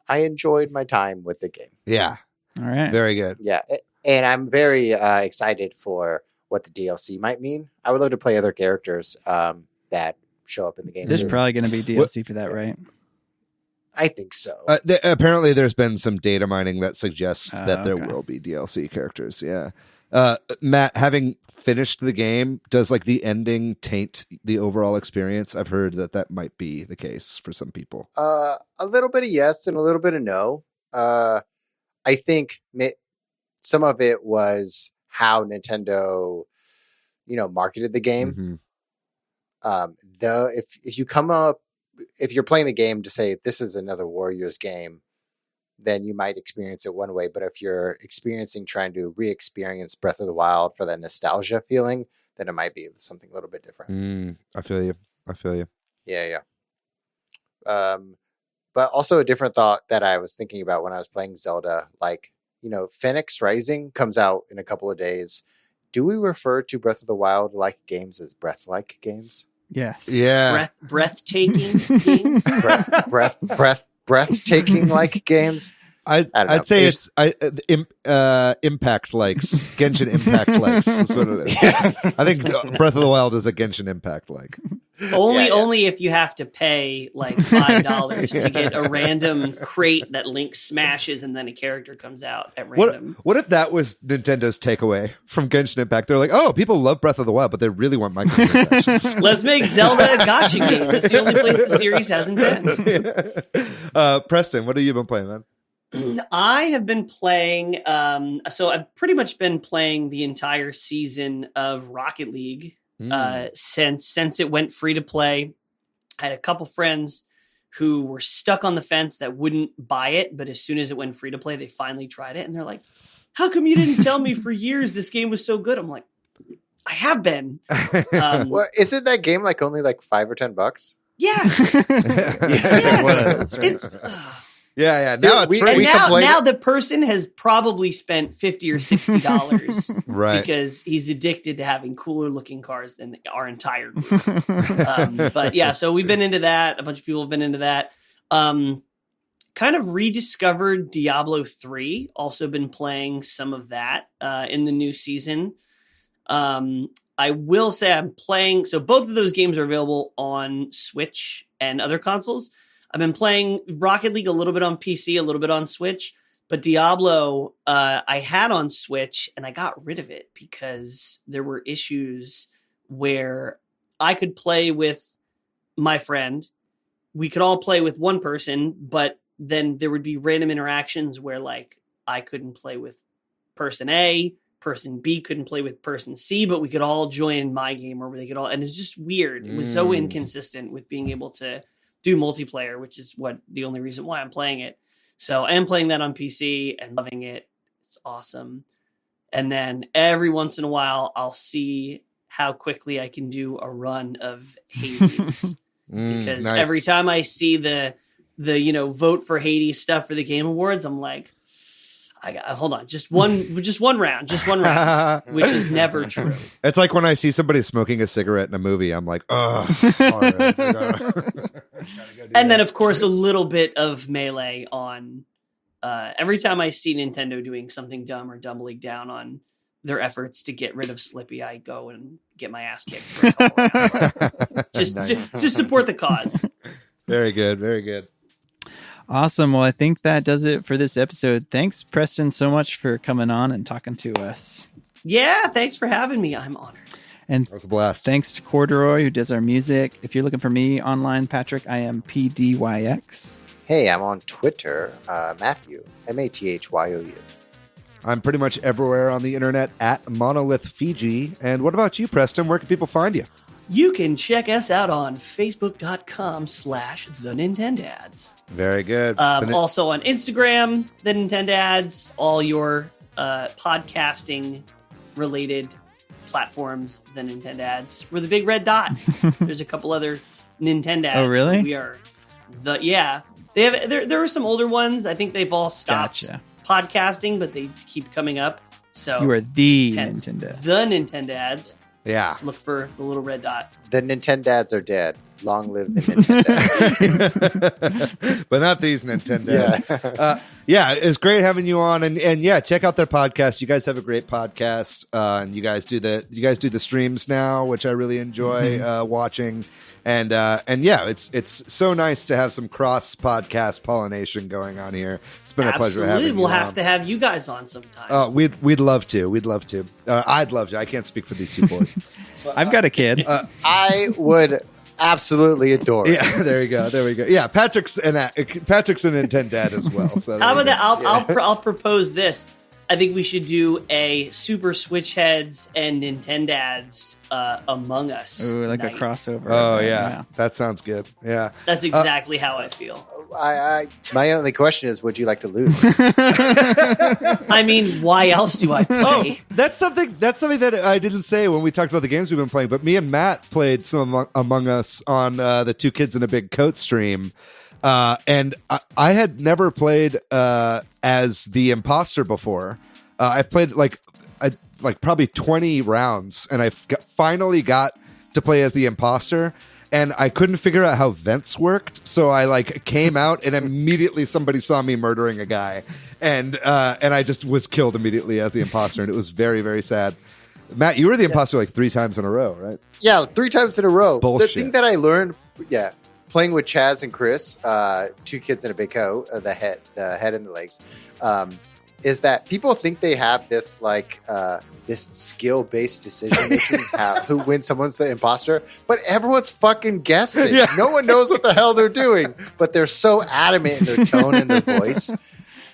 I enjoyed my time with the game. Yeah. All right. Very good. Yeah, and I'm very excited for what the DLC might mean. I would love to play other characters that show up in the game. There's probably going to be DLC for that, right? I think so. Apparently, there's been some data mining that suggests that there okay. will be DLC characters. Yeah. Matt, having finished the game, does like the ending taint the overall experience? I've heard that might be the case for some people. A little bit of yes and a little bit of no. I think some of it was how Nintendo, marketed the game. Mm-hmm. Though if you're playing the game to say this is another Warriors game, then you might experience it one way. But if you're trying to re-experience Breath of the Wild for that nostalgia feeling, then it might be something a little bit different. I feel you. Yeah. But also a different thought that I was thinking about when I was playing Zelda, like, Phoenix Rising comes out in a couple of days. Do we refer to Breath of the Wild like games as breath-like games? Yes. Yeah. Breathtaking games. Breathtaking like games. I'd say it's Impact likes. Genshin Impact likes is what it is. I think Breath of the Wild is a Genshin Impact like. Only if you have to pay like $5 to get a random crate that Link smashes and then a character comes out at random. What if that was Nintendo's takeaway from Genshin Impact? They're like, oh, people love Breath of the Wild, but they really want microtransactions. Let's make Zelda a gacha game. That's the only place the series hasn't been. Preston, what have you been playing, man? I have been playing, so I've pretty much been playing the entire season of Rocket League since it went free to play. I had a couple friends who were stuck on the fence that wouldn't buy it, but as soon as it went free to play, they finally tried it, and they're like, how come you didn't tell me for years this game was so good? I'm like, I have been. Well, isn't that game like only like $5 or $10? Yes. Yes. It's... Yeah. Now it's free. Now the person has probably spent $50 or $60 right, because he's addicted to having cooler looking cars than our entire group. But yeah, so we've been into that. A bunch of people have been into that. Kind of rediscovered Diablo 3. Also been playing some of that in the new season. I will say I'm playing. So both of those games are available on Switch and other consoles. I've been playing Rocket League a little bit on PC, a little bit on Switch, but Diablo I had on Switch and I got rid of it because there were issues where I could play with my friend. We could all play with one person, but then there would be random interactions where like I couldn't play with person A, person B couldn't play with person C, but we could all join my game or they could all, and it's just weird. It was so inconsistent with being able to do multiplayer, which is the only reason why I'm playing it. So I am playing that on PC and loving it. It's awesome. And then every once in a while, I'll see how quickly I can do a run of Hades. Because nice. Every time I see the vote for Hades stuff for the Game Awards, I'm like, hold on, just one round, which is never true. It's like when I see somebody smoking a cigarette in a movie, I'm like, oh. And then, of course, a little bit of Melee on. Every time I see Nintendo doing something dumb or doubling down on their efforts to get rid of Slippy, I go and get my ass kicked for a couple rounds. Just support the cause. Very good, very good. Awesome. Well, I think that does it for this episode. Thanks, Preston, so much for coming on and talking to us. Yeah, thanks for having me. I'm honored. And that was a blast. Thanks to Corduroy, who does our music. If you're looking for me online, Patrick, I am PDYX. Hey, I'm on Twitter, Matthew, MATHYOU. I'm pretty much everywhere on the internet at Monolith Fiji. And what about you, Preston? Where can people find you? You can check us out on Facebook.com/TheNintendads. Very good. Also on Instagram, The Nintendads, all your podcasting related platforms, The Nintendads. We're the big red dot. There's a couple other Nintendads. Oh, really? We are They have there are some older ones. I think they've all stopped podcasting, but they keep coming up. So you are the Nintendads. The Nintendads. Yeah. Just look for the little red dot. The Nintendads are dead. Long live the Nintendads. But not these Nintendads. Yeah, it's great having you on, and yeah, check out their podcast. You guys have a great podcast, and you guys do the streams now, which I really enjoy watching. And yeah, it's so nice to have some cross podcast pollination going on here. It's been a pleasure having you. We'll have to have you guys on sometime. Oh, we'd love to. We'd love to. I'd love to. I can't speak for these two boys. I've got a kid. I would absolutely adore it. Yeah, there you go. There we go. Yeah, Patrick's an Nintendad as well. So how about that? I'll propose this. I think we should do a Super Switch Headz and Nintendads Among Us. Ooh, like night. a crossover. Oh yeah, that sounds good. Yeah, that's exactly how I feel. My only question is, would you like to lose? I mean, why else do I play? Oh, that's something that I didn't say when we talked about the games we've been playing. But me and Matt played some Among Us on the Two Kids in a Big Coat stream. And I had never played as the imposter before. I've played like probably 20 rounds, and I finally got to play as the imposter. And I couldn't figure out how vents worked, so I came out, and immediately somebody saw me murdering a guy, and I just was killed immediately as the imposter, and it was very, very sad. Matt, you were the imposter 3 times in a row, right? Yeah, 3 times in a row. Bullshit. The thing that I learned, playing with Chaz and Chris, Two Kids in a Big Coat, the head and the legs, is that people think they have this this skill-based decision making who wins someone's the imposter, but everyone's fucking guessing. Yeah. No one knows what the hell they're doing, but they're so adamant in their tone and their voice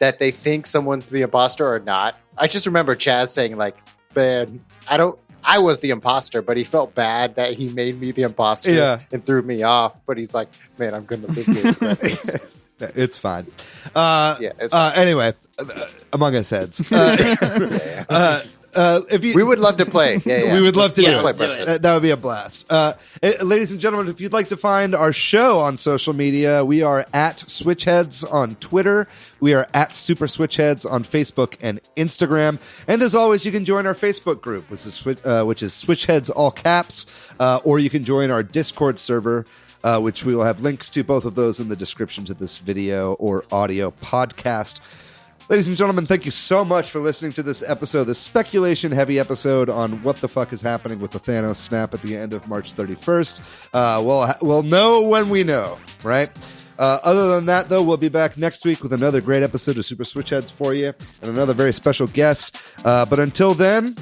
that they think someone's the imposter or not. I just remember Chaz saying man, I was the imposter, but he felt bad that he made me the imposter and threw me off. But he's like, man, I'm going to live here with this. It's fine. It's fine. Anyway, Among Us Heads. We would love to play. We would love to do it. That would be a blast. Ladies and gentlemen, if you'd like to find our show on social media, we are at Switch Headz on Twitter. We are at Super Switch Headz on Facebook and Instagram. And as always, you can join our Facebook group, which is Switch Headz all caps, or you can join our Discord server, which we will have links to both of those in the description to this video or audio podcast. Ladies and gentlemen, thank you so much for listening to this episode, this speculation-heavy episode on what the fuck is happening with the Thanos snap at the end of March 31st. We'll know when we know, right? Other than that, though, we'll be back next week with another great episode of Super Switch Headz for you and another very special guest. But until then,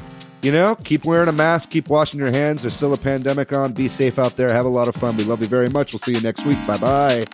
keep wearing a mask, keep washing your hands. There's still a pandemic on. Be safe out there. Have a lot of fun. We love you very much. We'll see you next week. Bye-bye.